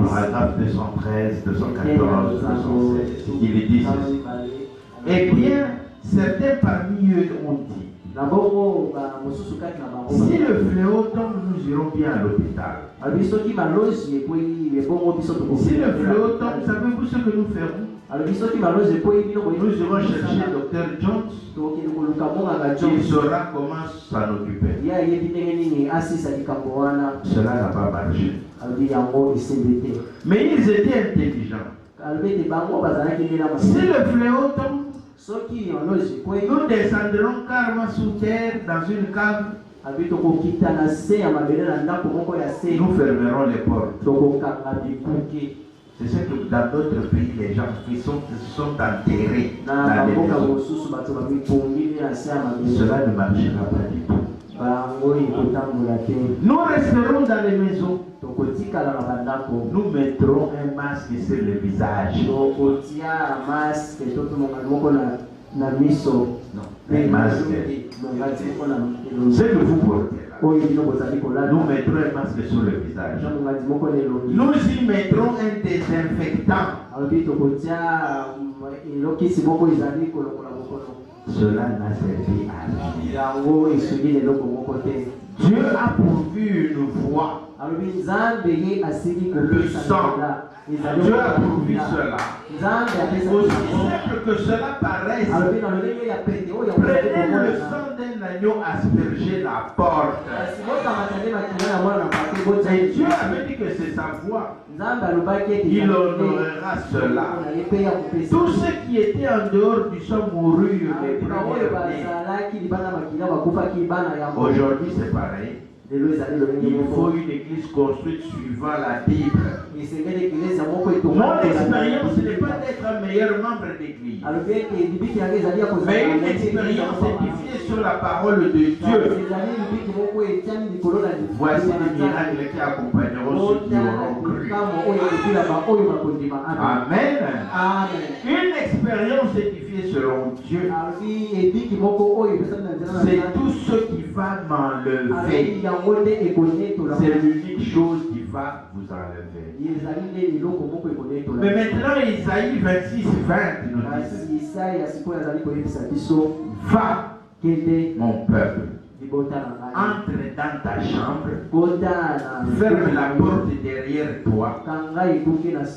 paragraphe 213, 214, 216, il dit ceci. Eh bien, certains parmi eux ont dit, si le fléau tombe, nous irons bien à l'hôpital. Si le fléau tombe, savez-vous ce que nous ferons? Nous irons chercher le docteur Jones. Il saura comment s'en occuper. Cela n'a pas marché. Mais ils étaient intelligents. Si le fléau tombe, nous descendrons carrément sous terre dans une cave. Nous fermerons les portes. C'est ce que dans d'autres pays, les gens qui sont enterrés dans les maisons. Cela ne marchera pas du tout. Nous resterons dans les maisons. Nous mettrons un masque sur le visage. Non, un masque. C'est que vous portez là. Nous mettrons un masque sur le visage. Nous y mettrons un désinfectant. Cela n'a servi à rien. Dieu a pourvu une voie. Le sang. Dieu a pourvu cela. Aussi simple que cela paraisse, prenez le sang d'un agneau, aspergez la porte. Et Dieu avait dit que c'est sa voix. Il honorera cela. Tous ceux qui étaient en dehors du sang moururent les premiers. Aujourd'hui c'est pareil. Il faut une église construite suivant la Bible. Mon expérience n'est pas d'être un meilleur membre d'église, mais une expérience édifiée sur la parole de Dieu. Voici les miracles qui accompagneront ceux qui auront cru. Amen. Une expérience édifiée selon Dieu, c'est tout ce qui va m'enlever. C'est l'unique chose qui va vous enlever. Mais maintenant, Isaïe 26, 20 nous dit: va, mon peuple, entre dans ta chambre, ferme la porte derrière toi,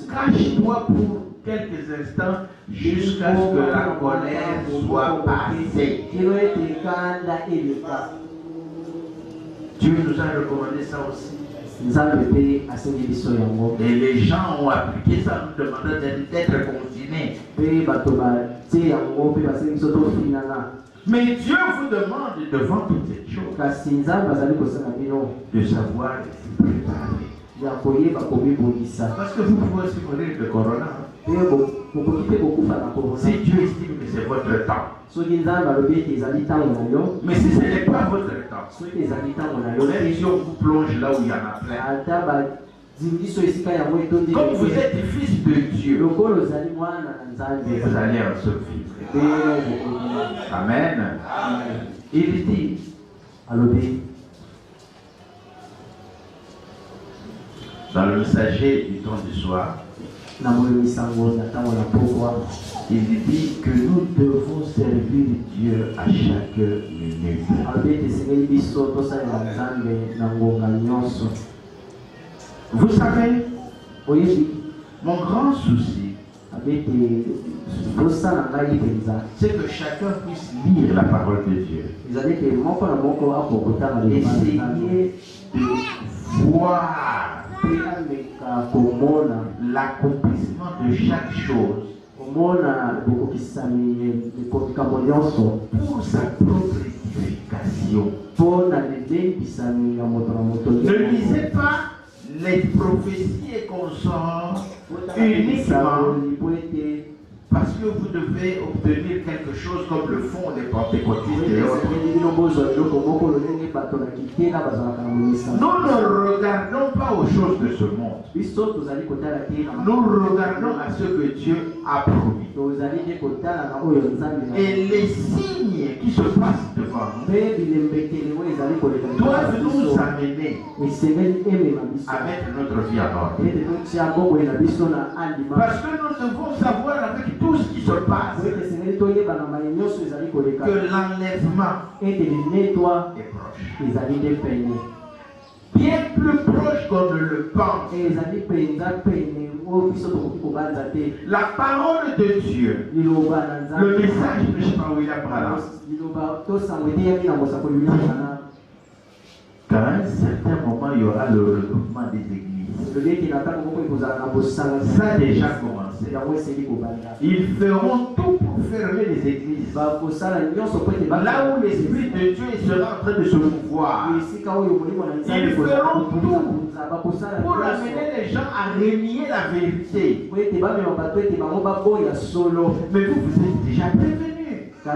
cache-toi pour quelques instants jusqu'à ce que la colère soit passée. Dieu nous a recommandé ça aussi. Et les gens ont appliqué ça en nous demandant d'être confinés. Mais Dieu vous demande devant toutes ces choses de savoir s'y préparer. Parce que vous pouvez aussi mourir de corona. Si Dieu estime que c'est votre temps. Mais si ce n'est pas votre temps, même si on vous plonge là où il y en a plein, comme vous êtes fils de Dieu, vous allez en survivre. Amen. Il dit, dans le messager du temps du soir, il dit que nous devons servir Dieu à chaque minute. Vous savez, mon grand souci, c'est que chacun puisse lire la parole de Dieu. Essayer de voir l'accomplissement de chaque chose pour sa propre édification. vision. Ne lisez pas les prophéties et consorts uniquement parce que vous devez obtenir quelque chose comme le fond des pentecôtistes et autres. Nous ne regardons pas aux choses de ce monde. Nous regardons à ce que Dieu a promis. Et les signes qui se passent devant nous doivent nous amener à mettre notre vie en ordre. Parce que nous devons savoir avec tout ce qui se passe que l'enlèvement est proche. Bien plus proche qu'on ne le pense. La parole de Dieu, le message de Shemaouila Braham, qu'à un certain moment il y aura le regroupement des églises. Ça a déjà commencé. Ils feront tout pour fermer les églises. Là où l'Esprit de Dieu sera en train de se mouvoir. Ils feront tout pour amener les gens à renier la vérité. Mais vous êtes déjà prévenus. Vous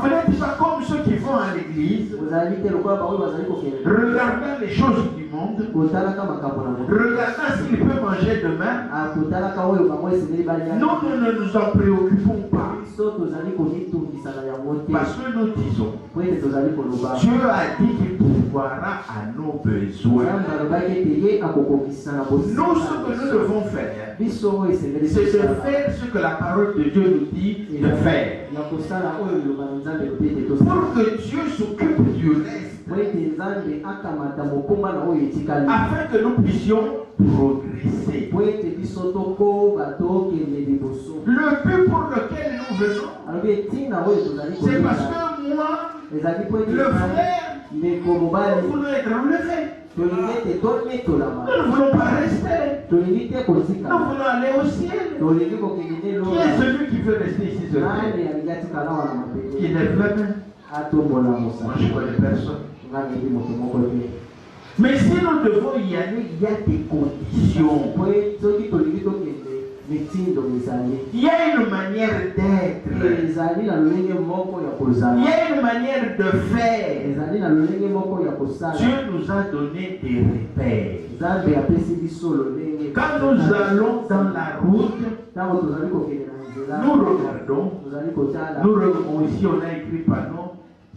n'êtes pas comme ceux qui vont à l'église, regardant les choses du monde, regardant s'il peut manger demain. Nous ne nous en préoccupons pas. Parce que nous disons, Dieu a dit qu'il pourvoira à nos besoins. Nous, ce que nous devons faire, c'est de faire ce que la parole de Dieu nous dit de faire. Pour que Dieu s'occupe du reste. Afin que nous puissions progresser. Le but pour lequel nous venons, c'est parce que moi, le frère, nous voulons être enlevés. Nous ne voulons pas rester. Nous voulons aller au ciel. Qui est celui qui veut rester ici sur terre? Qui n'est pas même. Moi je connais personne. Mais si nous devons y aller, il y a des conditions. Il y a une manière d'être. Il y a une manière de faire. Dieu nous a donné des repères. Quand nous allons dans la route, nous regardons. Ici on a écrit panneau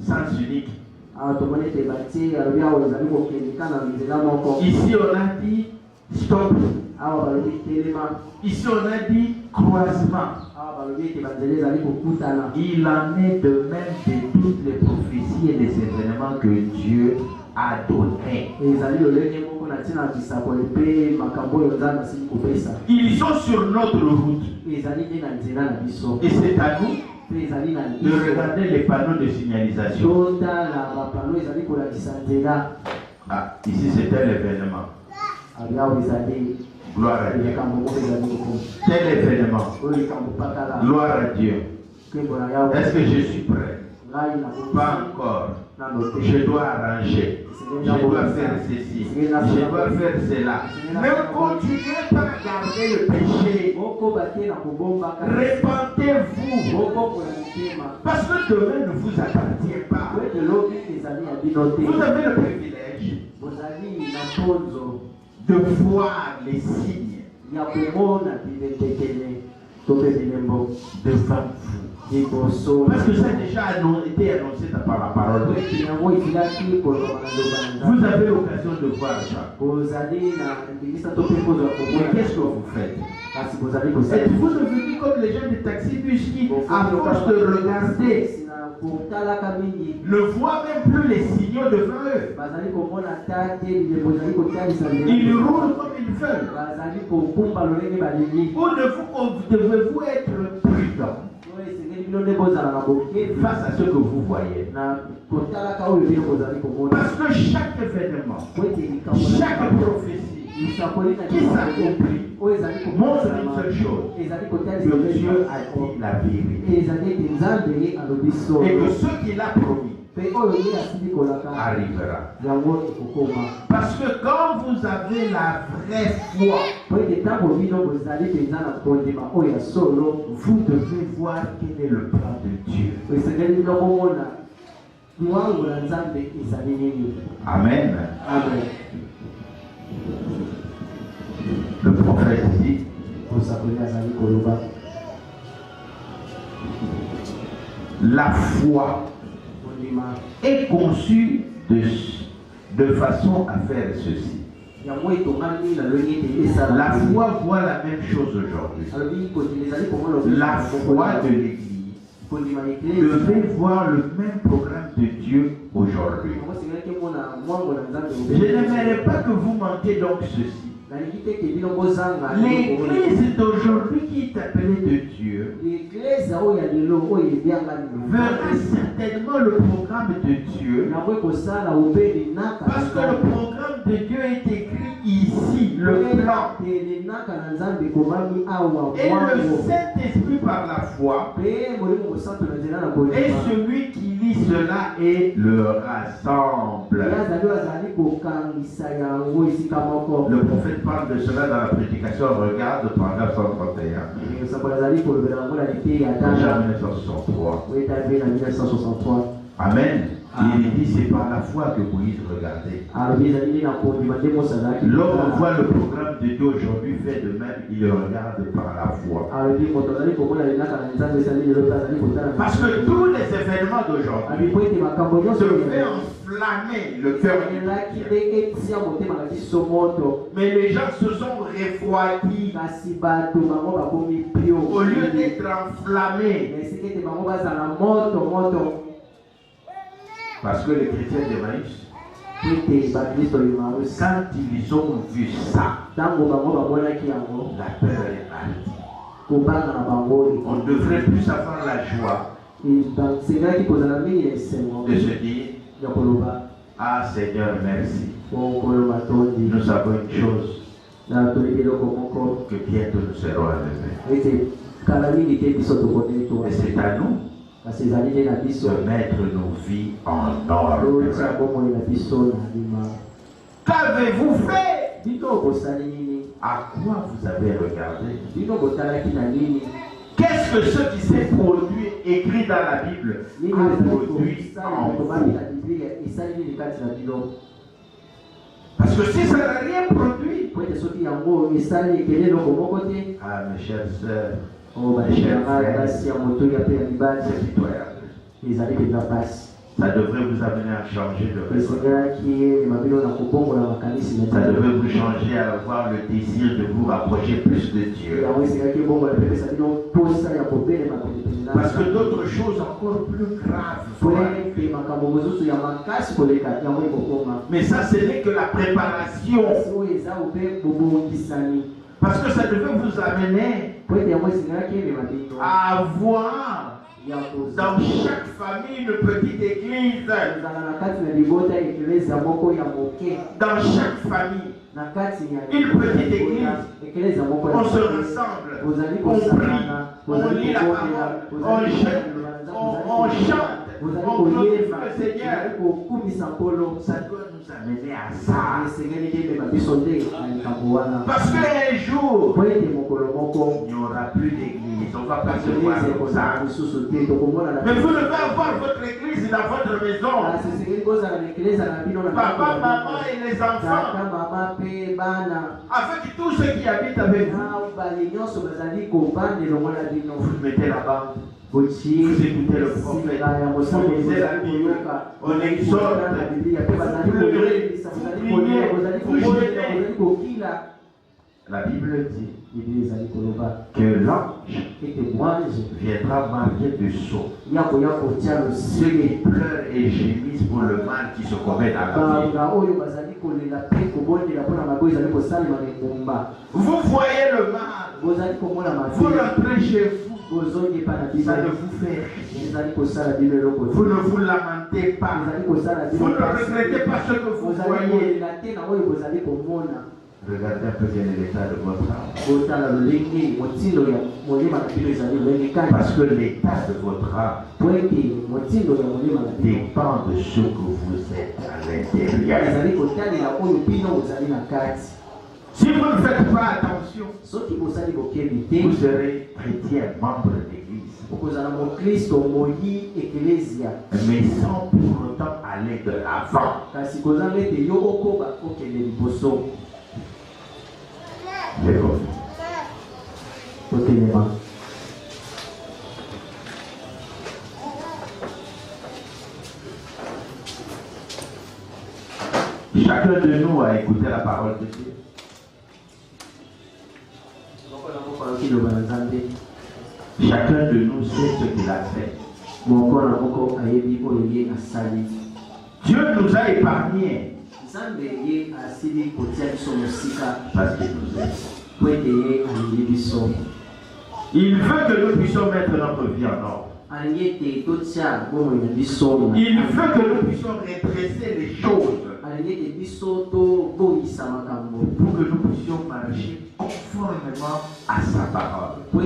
sens unique. Ici on a dit stop. Ici on a dit croisement. Il en est de même de toutes les prophéties et les événements que Dieu a donnés. Ils sont sur notre route. Et c'est à nous de regarder les panneaux de signalisation. Ah, ici c'est un événement. Gloire à Dieu. Tel événement. Gloire à Dieu. Est-ce que je suis prêt? Pas encore. Je dois arranger. Je dois faire ceci. Je dois faire cela. Ne continuez pas à garder le péché. Répentez-vous. Parce que demain ne vous appartient pas. Vous avez le privilège de voir les signes devant vous. Parce que ça a déjà été annoncé par la parole. Vous avez l'occasion de voir ça. Mais qu'est-ce que vous faites? Êtes-vous devenu comme les gens des taxi-bus qui, à force de regarder, ne voient même plus les signaux devant eux? Ils roulent comme ils veulent. Ou devez-vous être prudent face à ce que vous voyez? Parce que chaque événement, chaque prophétie Qui s'est compris? Montre une seule chose. Que Dieu a dit la vérité. Et que ce qu'il a promis arrivera. Parce que quand vous avez la vraie foi, vous devez voir quel est le plan de Dieu. Amen. Amen. Le prophète dit, la foi est conçue de façon à faire ceci. La foi voit la même chose aujourd'hui. La foi de l'Église devait voir le même programme de Dieu aujourd'hui. Je n'aimerais pas que vous manquiez donc ceci. L'église d'aujourd'hui qui est appelée de Dieu verra certainement le programme de Dieu, parce que le programme de Dieu est écrit ici, le plan. Et le Saint-Esprit par la foi est celui qui lit cela et le rassemble. Le prophète parle de cela dans la prédication. Regarde paragraphe 131. Déjà 1963. Amen. Il dit c'est par la foi que Moïse regardait. L'homme voit le programme de Dieu aujourd'hui fait de même, il le regarde par la foi. Parce que tous les événements d'aujourd'hui devaient enflammer le cœur. Mais les gens se sont refroidis. Au lieu d'être enflammés. Parce que les chrétiens d'Emmaüs, quand ils ont vu ça, la peur est partie. On ne devrait plus avoir la joie de se dire, ah Seigneur, merci. Nous savons une chose, que bientôt nous serons enlevés. Et c'est à nous de mettre nos vies en ordre. Qu'avez-vous fait? À quoi vous avez regardé? Qu'est-ce que ce qui s'est produit, écrit dans la Bible, a produit en vous? Parce que si ça n'a rien produit, ah mes chères sœurs, mes chers frères, ça devrait vous amener à changer de raisonnement. Ça devrait vous changer à avoir le désir de vous rapprocher plus de Dieu. Parce que d'autres choses encore plus graves. Mais ça, ce n'est que la préparation. Parce que ça devait vous amener à avoir dans chaque famille une petite église. Dans chaque famille une petite église. On se rassemble, on prie, on lit la parole, on chante, on glorifie le Seigneur. Ça doit nous amener à ça. Parce qu'un jour, il n'y aura plus d'église. On va pas se voir comme ça. Mais vous devez avoir votre église dans votre maison. Papa, maman et les enfants. Avec tous ceux qui habitent avec vous. Vous mettez la bande. Vous écoutez le prophète, vous lisez la Bible, on exhorte, vous pleurez, vous priez, vous jeûnez. La Bible dit que l'ange viendra marquer de sceaux ceux qui pleurent et gémissent pour le mal qui se commet dans la vie. Vous voyez le mal, vous rentrez chez vous. Ça ne vous fait rien. Vous ne vous lamentez pas. Vous ne regrettez pas ce que vous voyez. Regardez un peu quel est l'état de votre âme. Parce que l'état de votre âme dépend de ce que vous êtes à l'intérieur. Si vous ne faites pas attention, vous serez chrétien, membre d'église, mais sans pour autant aller de l'avant. Chacun de nous a écouté la parole de Dieu. Chacun de nous sait ce qu'il a fait. Dieu nous a épargnés parce qu'il nous aime. Il veut que nous puissions mettre notre vie en ordre. Il veut que nous puissions redresser les choses pour que nous puissions marcher conformément à sa parole. Il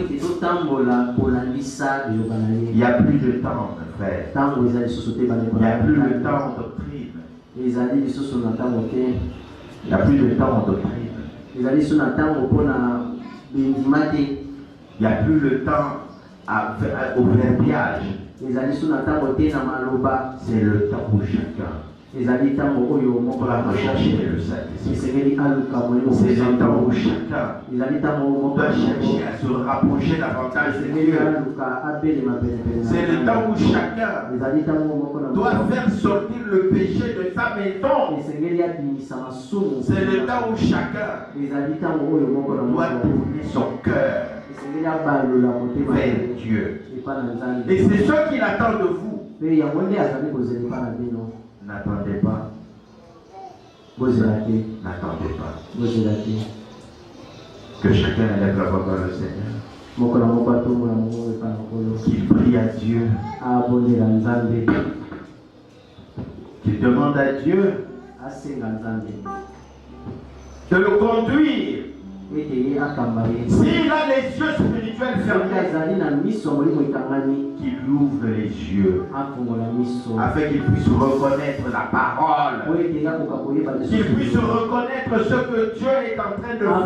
n'y a plus de temps, mon frère. Il n'y a plus de temps en doctrine. Il n'y a plus de temps en doctrine. Il n'y a plus le temps au verbiage. C'est le temps où chacun doit rechercher le Saint-Esprit. C'est le temps où chacun doit chercher à se rapprocher davantage de Dieu. C'est le temps où chacun doit faire sortir le péché de sa maison. C'est le temps où chacun doit tourner son cœur vers Dieu. Et c'est ce qu'il attend de vous. N'attendez pas. N'attendez pas. Que chacun élève la voix vers le Seigneur. Qu'il prie à Dieu. Qu'il demande à Dieu de le conduire. S'il a les yeux spirituels fermés, qu'il ouvre les yeux afin qu'il puisse reconnaître la parole, qu'il puisse reconnaître ce que Dieu est en train de faire,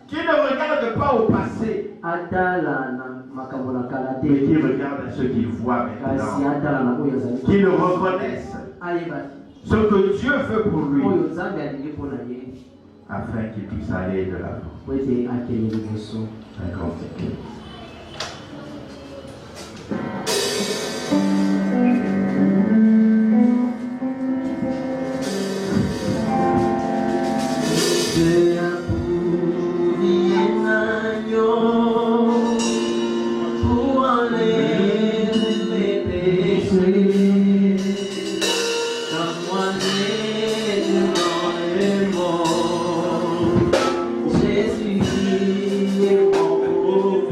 qu'il ne regarde pas au passé, mais qu'il regarde ce qu'il voit maintenant, qu'il reconnaisse ce que Dieu veut pour lui, afin qu'il puisse aller de l'avant. Un grand secret. Jésus est mon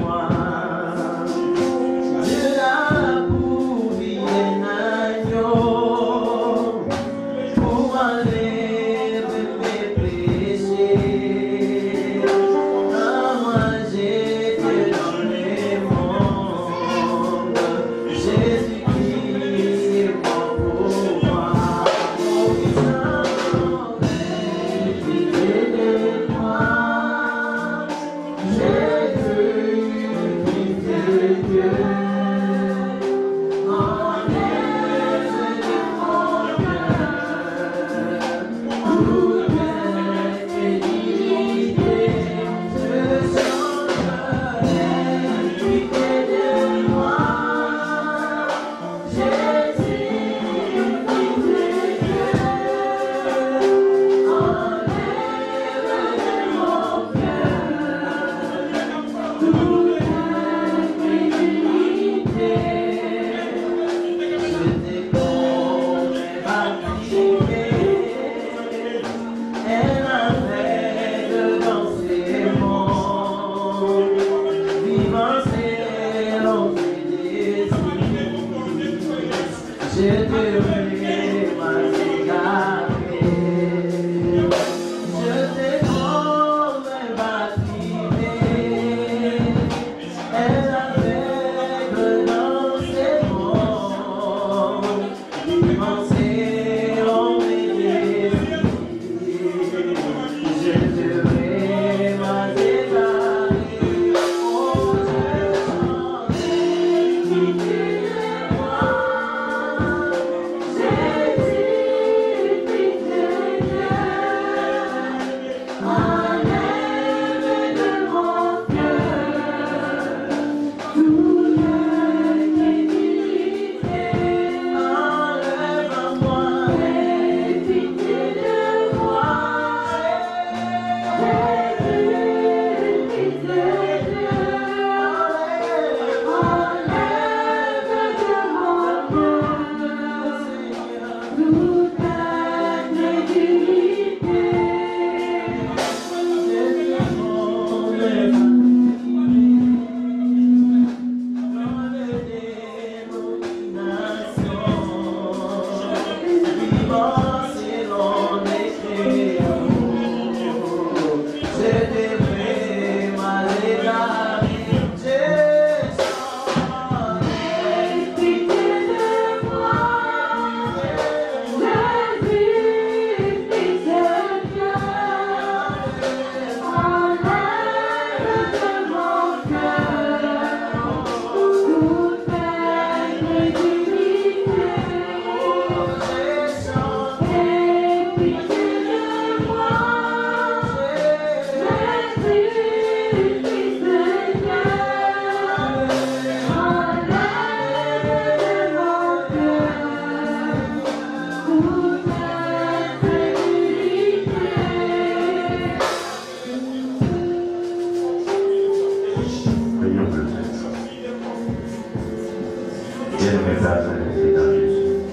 Bien-aimé Père Céleste dans Jésus,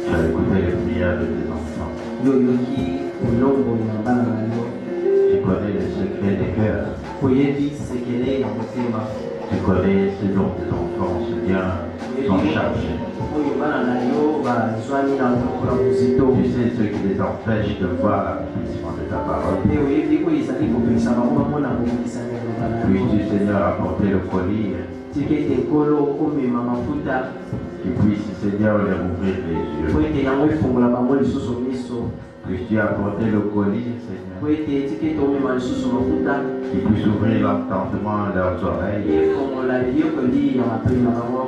tu as écouté les prières de tes enfants. Tu connais les secrets des cœurs. Tu connais ce dont tes enfants se bien sont chargés. Tu sais ce qui les empêche de voir l'accomplissement de ta parole. Puisses-tu, Seigneur, apporter le colis qui puisse, Seigneur, leur ouvrir les yeux. Puisses-tu apporter le colis, Seigneur, qui puisse ouvrir l'entendement de leurs oreilles,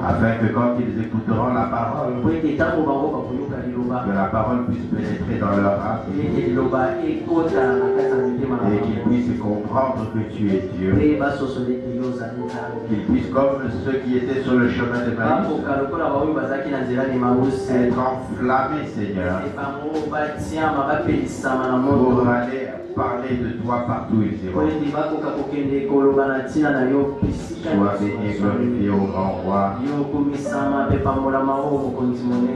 afin que quand ils écouteront la parole, que la parole puisse pénétrer dans leur âme et qu'ils puissent comprendre que tu es Dieu. Qu'ils puissent, comme ceux qui étaient sur le chemin de Maïs, être enflammés, Seigneur, pour aller parler de toi partout où ils iront. Sois béni et glorifié au grand roi.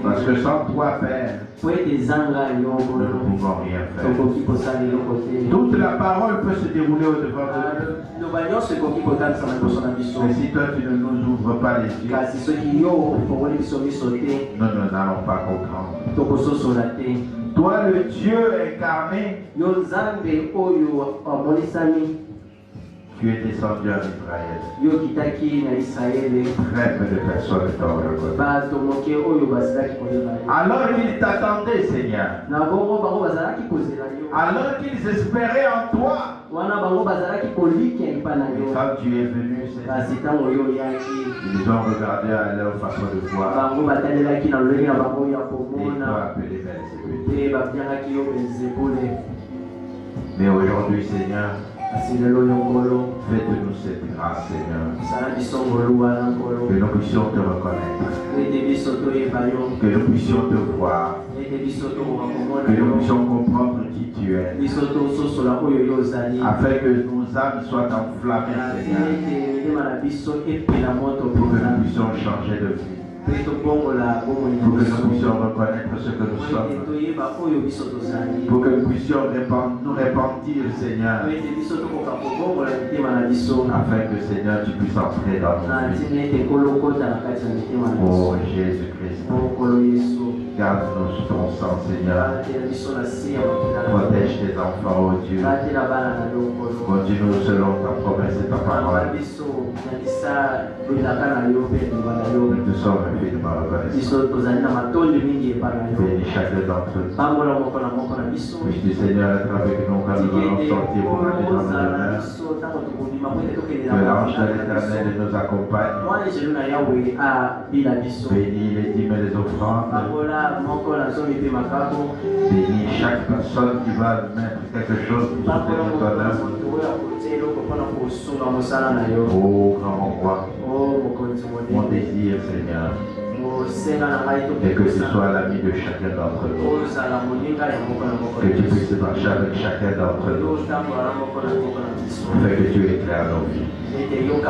Parce que sans toi, Père, nous ne pouvons rien faire. Toute la parole peut se dérouler au-devant de nous. Mais si toi tu ne nous ouvres pas les yeux, nous n'allons pas comprendre. Toi, le Dieu incarné, tu es descendu en Israël. Très peu de personnes t'ont reconnu. Alors qu'ils t'attendaient, Seigneur. Alors qu'ils espéraient en toi. Et quand tu es venu, Seigneur, ils ont regardé à leur façon de voir. Et ils t'ont appelé Belzébul. Mais aujourd'hui, Seigneur, faites-nous cette grâce, Seigneur, que nous puissions te reconnaître, que nous puissions te voir, que nous puissions comprendre qui tu es, afin que nos âmes soient enflammées, Seigneur, pour que nous puissions changer de vie. Pour que nous puissions reconnaître ce que nous sommes. Pour que nous puissions nous repentir, Seigneur. Afin que, Seigneur, tu puisses entrer dans nos vies. Oh Jésus-Christ. Garde-nous sous ton sang, Seigneur. Protège tes enfants, oh Dieu. Continue selon ta promesse et ta parole. Nous te sommes infiniment reconnaissants. Bénis chacun d'entre nous. Puisse le Seigneur être avec nous quand nous allons sortir pour aller dans le demeure. Que l'ange de l'Éternel nous accompagne. Bénis les dîmes et les offrandes. Bénis chaque personne qui va mettre quelque chose pour soutenir ton œuvre. Oh grand roi, mon désir, Seigneur, et que tu sois l'ami de chacun d'entre nous. Que tu puisses marcher avec chacun d'entre nous, afin que tu éclaires nos vies. Nous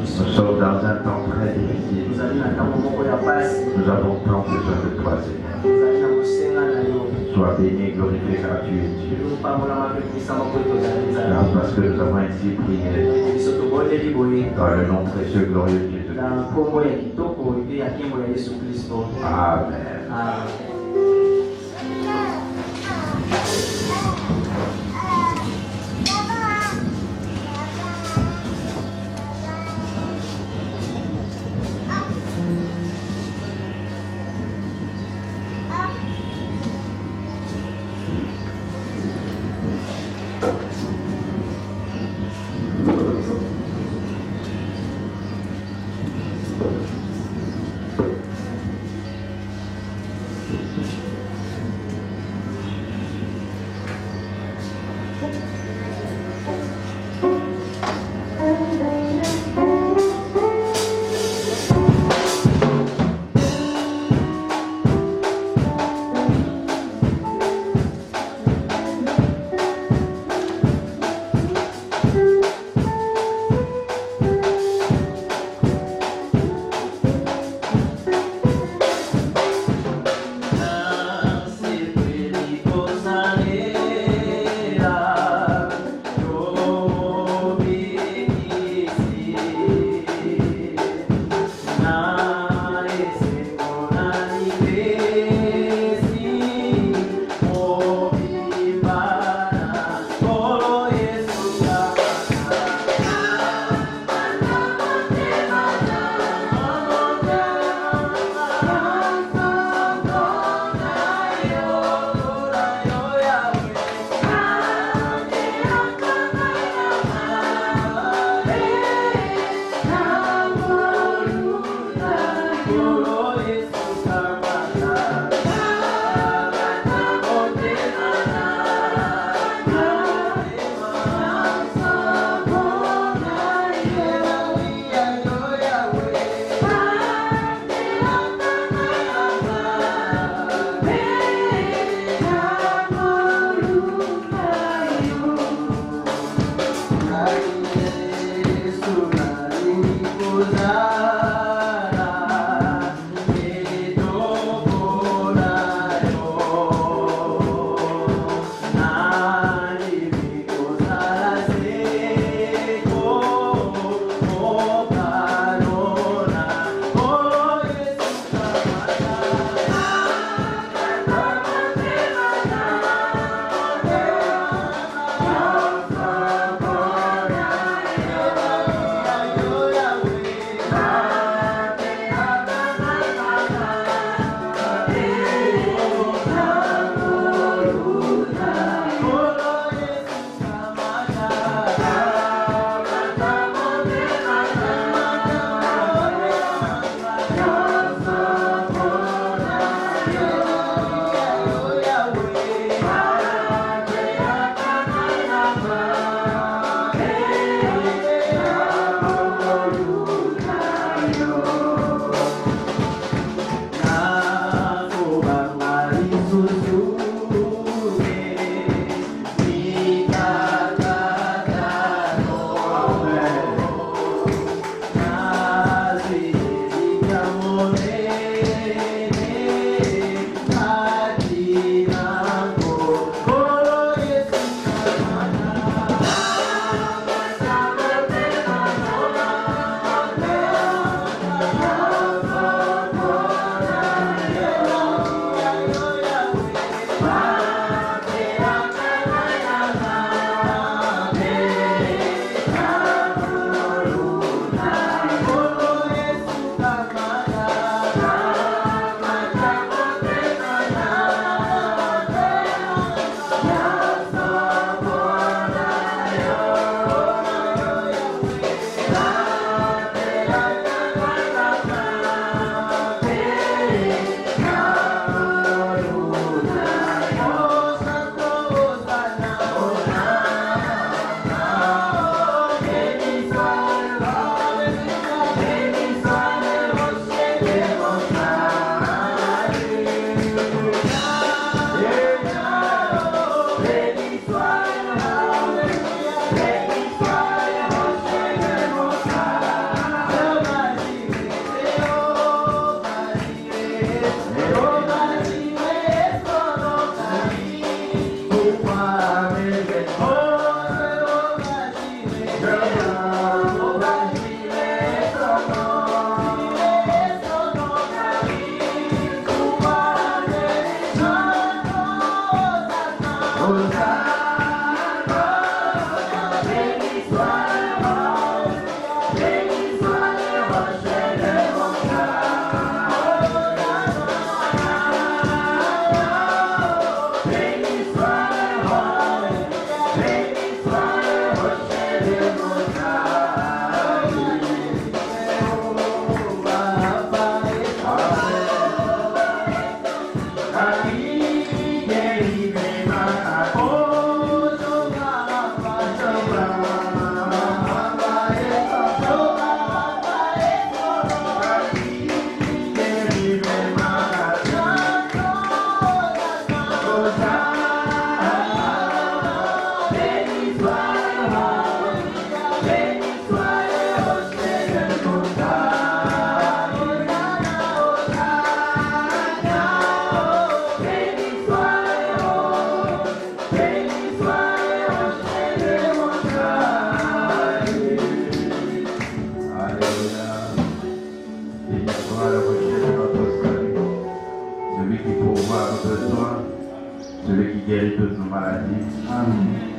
sommes dans un temps très difficile. Nous avons tant besoin de toi, Seigneur. Sois béni et glorifié car tu es Dieu. Parce que nous avons ainsi prié dans le nom précieux glorieux de Jésus. Amen.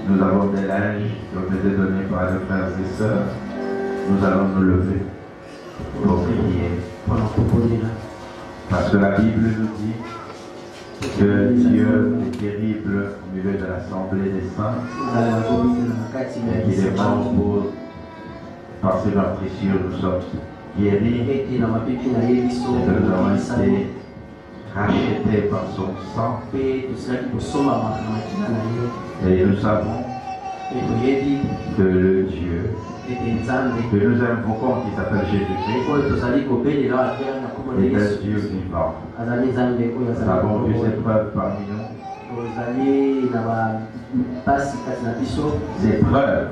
Nous avons des linges qui ont été donnés par nos frères et sœurs. Nous allons nous lever pour prier. Parce que la Bible nous dit que Dieu est terrible au milieu de l'assemblée des saints et qu'il est mort pour, par ses meurtrissures, nous sommes guéris et que nous avons été rachetés par son sang. Et nous savons que le Dieu que nous invoquons, qui s'appelle Jésus-Christ, est un Dieu vivant. Nous avons vu ces preuves parmi nous. Ces preuves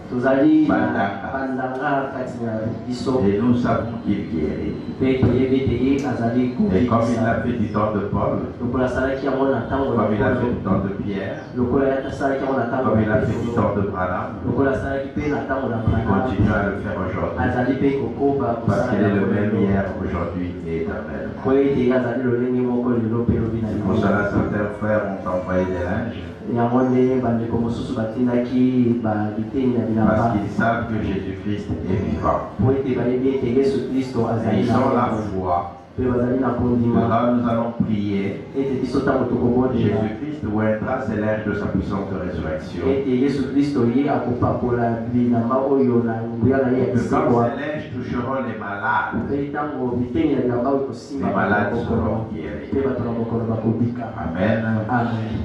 tozali Bandanga. bandanga kati na biso Et nous savons qu'il guérit. pe toyebi ete ye azali Et comme il kobikisa l'a fait du temps de Paul, lokola asalaki yango na ntango ya comme il a fait Paulo, du temps de Pierre, lokola asalaki yango na ntango comme ya il a fait du Petro, temps de Branham, lokola asalaki mpe na ntango na il Branham, continue à le faire aujourd'hui. azali mpe kokoba Parce qu'il est le même lelo. hier, aujourd'hui et éternellement. po ete ye azali lolenge moko lelo mpe lobi na Pour lelo. cela, certains frères ont envoyé des linges yango nde bandeko mosusu batindaki biteni ya parce bilamba qu'ils savent que Jésus-Christ est vivant. po ete bayebi ete yesu kristo Et azali ils na ont la Mungu. foi. Mpe bazali na kondima Là, nous allons prier. ete biso ntango tokobondela Jésus-Christ ouindra ses linges de sa puissance de résurrection. ete yesu kristo ye akopakola bilamba oyo na nguya na ye ya Que quand kisikwa ces linges toucheront les malades, mpe ntango biteni ya bilamba oyo les kosimba malades mpe seront guéris. bato na mokolo bakobika. Amen. Amen.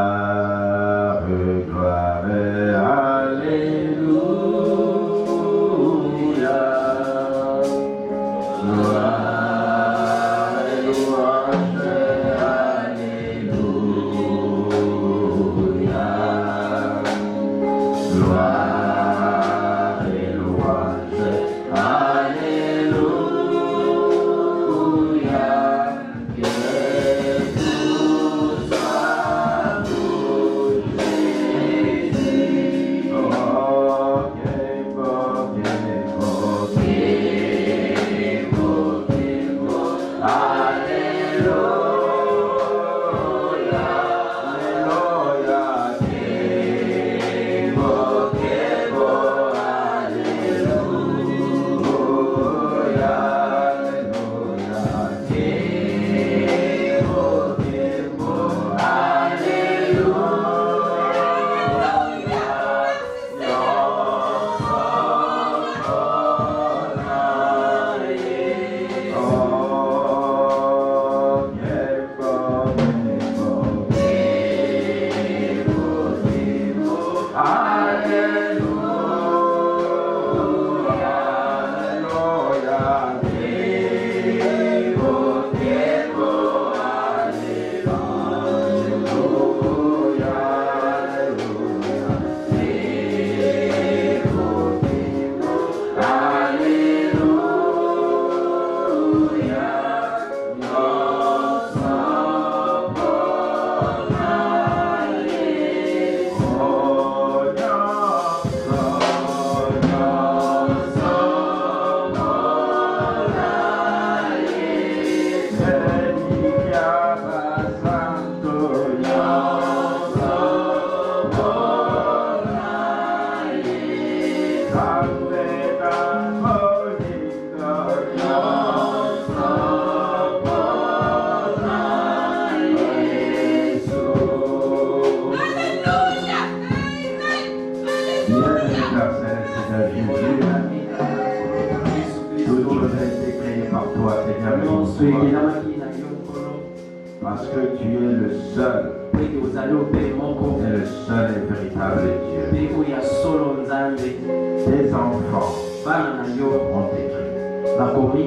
Gloire, gloire, alléluia. Gloire, louange, alléluia. Gloire et louange, alléluia. Que tout soit pour Jésus. Oh, que beau, alléluia, alléluia. Que beau, alléluia, alléluia. Que beau, Toute chose a été créée par toi, Seigneur. nyonso ekelamaki na yo nkolo Parce que tu es le seul, po ete ozali obe moko tu es le seul et véritable Dieu. mpe oyo ya solo nzambe. Tes enfants Bana na yo ont écrit. bakomi,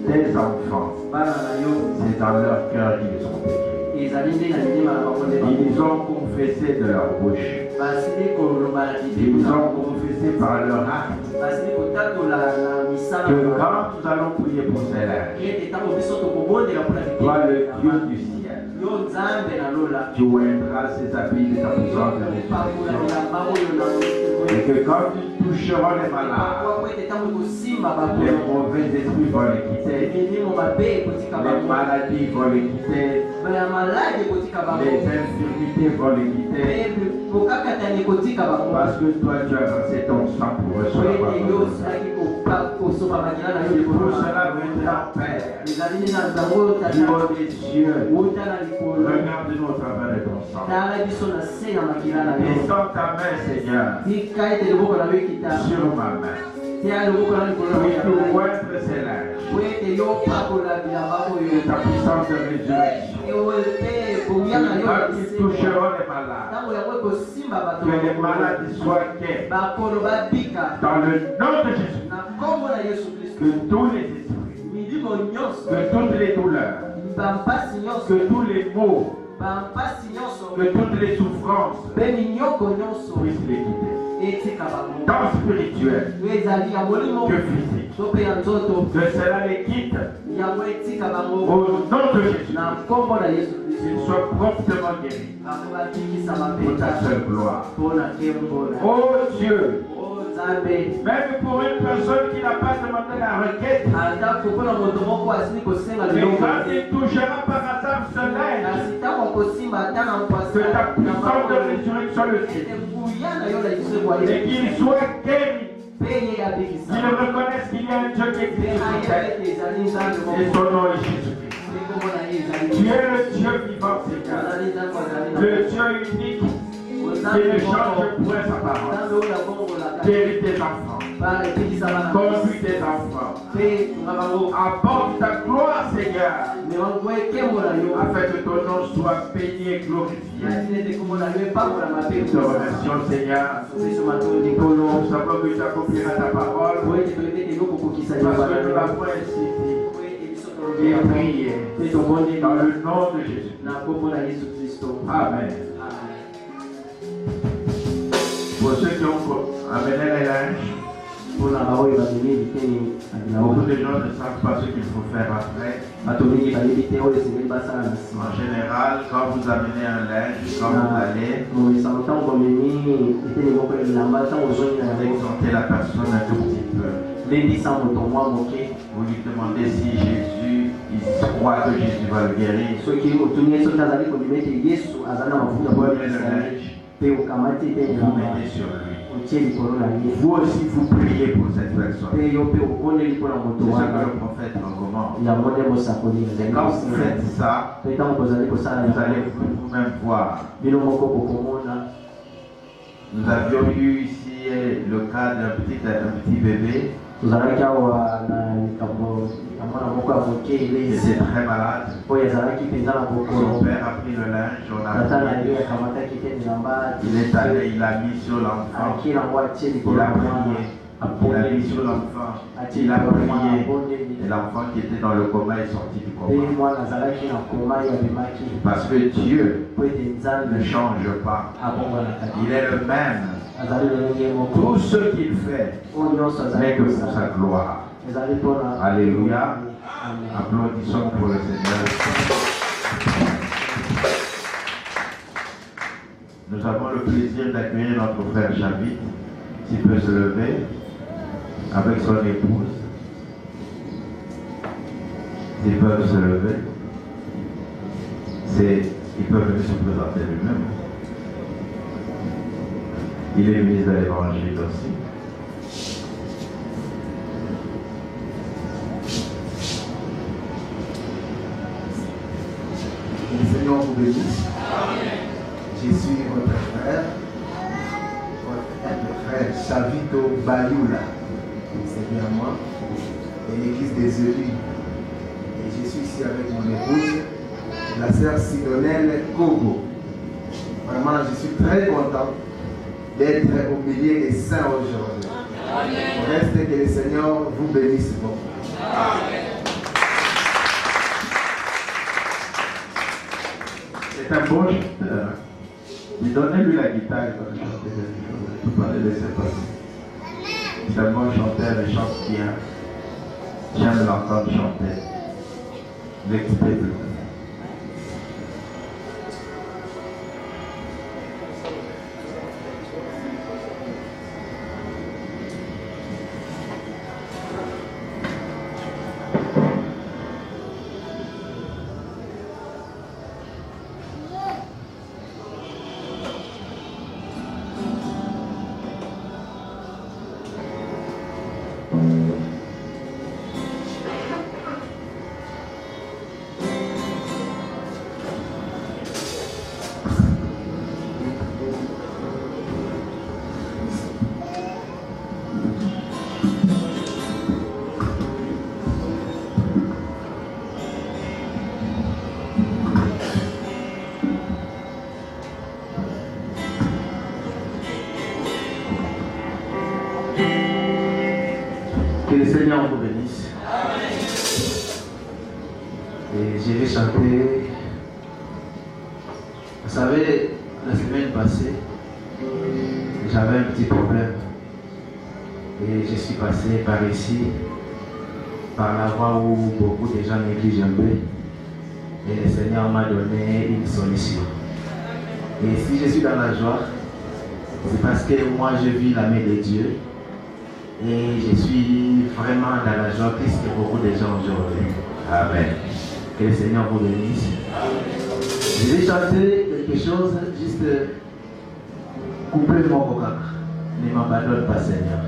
Tes enfants, bana na yo c'est dans leur cœur qu'ils ont écrit. ezali nde na midima na bango nde Ils ont confessé de leur bouche. basili koloba na Ils libeku na ont bango, confessé par leur acte basili kotatola na misala que na bango. quand nous allons prier pour ces linges, ete ntango biso tokobondela mpona toi le Dieu biteni du ciel, yo nzambe na lola tu oindras ces habits de ta puissance de kopakola résurrection. bilamba oyo na Et que quand ils toucheront les malades, po ete ntango kosimba les bakolo mauvais esprits vont les quitter, milimo mabe ekotika les bango, maladies vont les quitter, ya maladi ekotika bango, les infirmités vont les quitter. mpe kokakatana ekotika bango. Parce que toi, tu as versé ton sang pour Po recevoir ete yo ton sang. osilaki kosopa makila na yo Et likolo pour na cela, maintenant, Père, ezali nde na nzango Dieu tata des cieux, wuta na likolo regarde-nous au travers de ton sang. tala biso na se na makila na yo, Descends ta main, Seigneur, tika ete loboko na yo ekita sur ma main. tia loboko na likolo na Oui, yo tu oindre ces linges po ete yo pakola bilamba oyo de ta puissance de résurrection. mpe bongia na yo Quand ya ils lisembo. toucheront les malades, Ntango yango ekosimba bato que les malades soient guéris. bakolo babika Dans le nom de Jésus, na nkombo na yesu kristo, que tous les esprits, milimo nyonso, que toutes les douleurs, bampasi nyonso, que tous les maux Que toutes les souffrances puissent les quitter. Tant spirituel que physique. Que cela les quitte. Au nom de Jésus. Qu'ils soient promptement guéris. Pour ta seule gloire. Oh Dieu. Même pour une personne qui n'a pas demandé la requête, et quand il touchera par hasard ce linge, que ta puissance de résurrection le suive, et qu'il soit guéri, qu'il reconnaisse qu'il y a un Dieu qui existe sur terre, et son nom est Jésus-Christ. Tu es le Dieu vivant, Seigneur, le Dieu unique, qui ne change point sa parole. Guéris tes enfants. Conduis tes enfants. Apporte ta gloire, Seigneur, afin que ton nom soit béni et glorifié. Nous te remercions, Seigneur. Nous savons que tu accompliras ta parole. Parce que nous l'avons ainsi dit. Et prié dans le nom de Jésus. Amen. Pour ceux qui ont amené les linges, beaucoup de gens ne savent pas ce qu'il faut faire après. En général, quand vous amenez un linge, quand vous allez, vous sentez la personne un tout petit peu. Vous lui demandez si Jésus, il croit que Jésus va le guérir. Vous mettez le linge. Vous mettez sur lui. Vous aussi, vous priez pour cette personne. C'est ce que le prophète recommande. Et quand vous faites ça, vous allez vous-même voir. Nous avions eu ici le cas d'un petit bébé. Il était très malade. Son père a pris le linge, on a prié. Il est allé, il a mis sur l'enfant. Il a prié. Il a mis sur l'enfant. Il a prié. Et l'enfant qui était dans le coma est sorti du coma. Parce que Dieu ne change pas. Il est le même. Tout ce qu'il fait n'est que pour sa gloire. Alléluia. Applaudissons pour le Seigneur. Nous avons le plaisir d'accueillir notre frère Javid, s'il peut se lever, avec son épouse. S'ils peuvent se lever, ils peuvent venir se présenter lui-même. Il est ministre de l'Évangile aussi. Le Seigneur vous bénisse. Je suis votre frère, votre frère Chavito Bayula. C'est bien moi. Et l'église des élus. Et je suis ici avec mon épouse, la sœur Sidonelle Kogo. Vraiment, je suis très content d'être au milieu des saints aujourd'hui. Reste que le Seigneur vous bénisse beaucoup. Amen. C'est un bon chanteur. Donnez-lui la guitare, il va chanter quelque chose. Il ne faut pas le laisser passer. C'est un bon chanteur, il chante bien. J'aime l'entendre chanter. L'écouter. Que le Seigneur vous bénisse. Et je vais chanter Vous savez, la semaine passée, j'avais un petit problème. Et je suis passé par ici, par la voie où beaucoup de gens négligent un peu. Et le Seigneur m'a donné une solution. Et si je suis dans la joie, c'est parce que moi je vis la main de Dieu. Et je suis vraiment dans la joie plus que beaucoup de gens aujourd'hui. Amen. Que le Seigneur vous bénisse. Je vais chanter quelque chose, juste couper mon coca. Ne m'abandonne pas, Seigneur.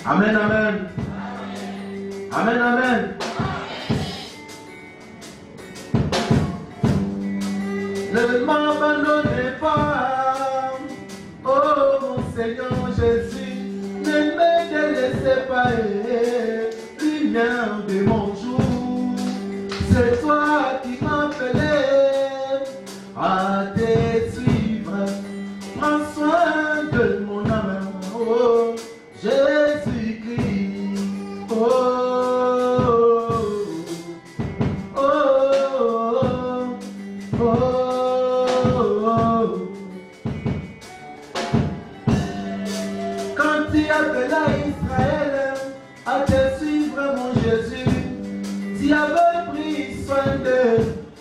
Amen, amen. Amen, amen. Ne m'abandonnez pas, oh mon Seigneur Jésus, ne me délaissez pas, lumière de mon jour. C'est toi qui m'appelais à te suivre. Prends soin de mon âme, oh Jésus-Christ. Quand tu appelais Israël à te suivre, mon Jésus, tu avais pris soin d'eux,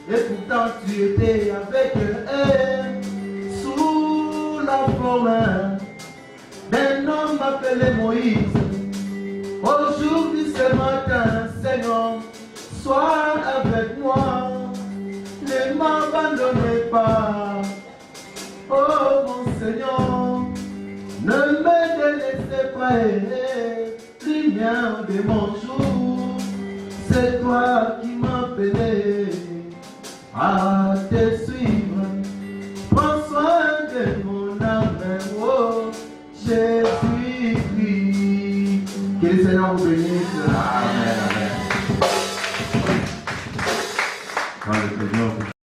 et pourtant tu étais avec eux sous la forme d'un homme appelé Moïse. Aujourd'hui, ce matin, Seigneur, sois avec moi, ne m'abandonnez pas. Oh mon Seigneur, ne me délaissez pas, lumière de mon jour. C'est toi qui m'appelais à te suivre. Prends soin de mon âme, oh Jésus-Christ. Que le Seigneur vous bénisse. Amen. Quand le Seigneur vous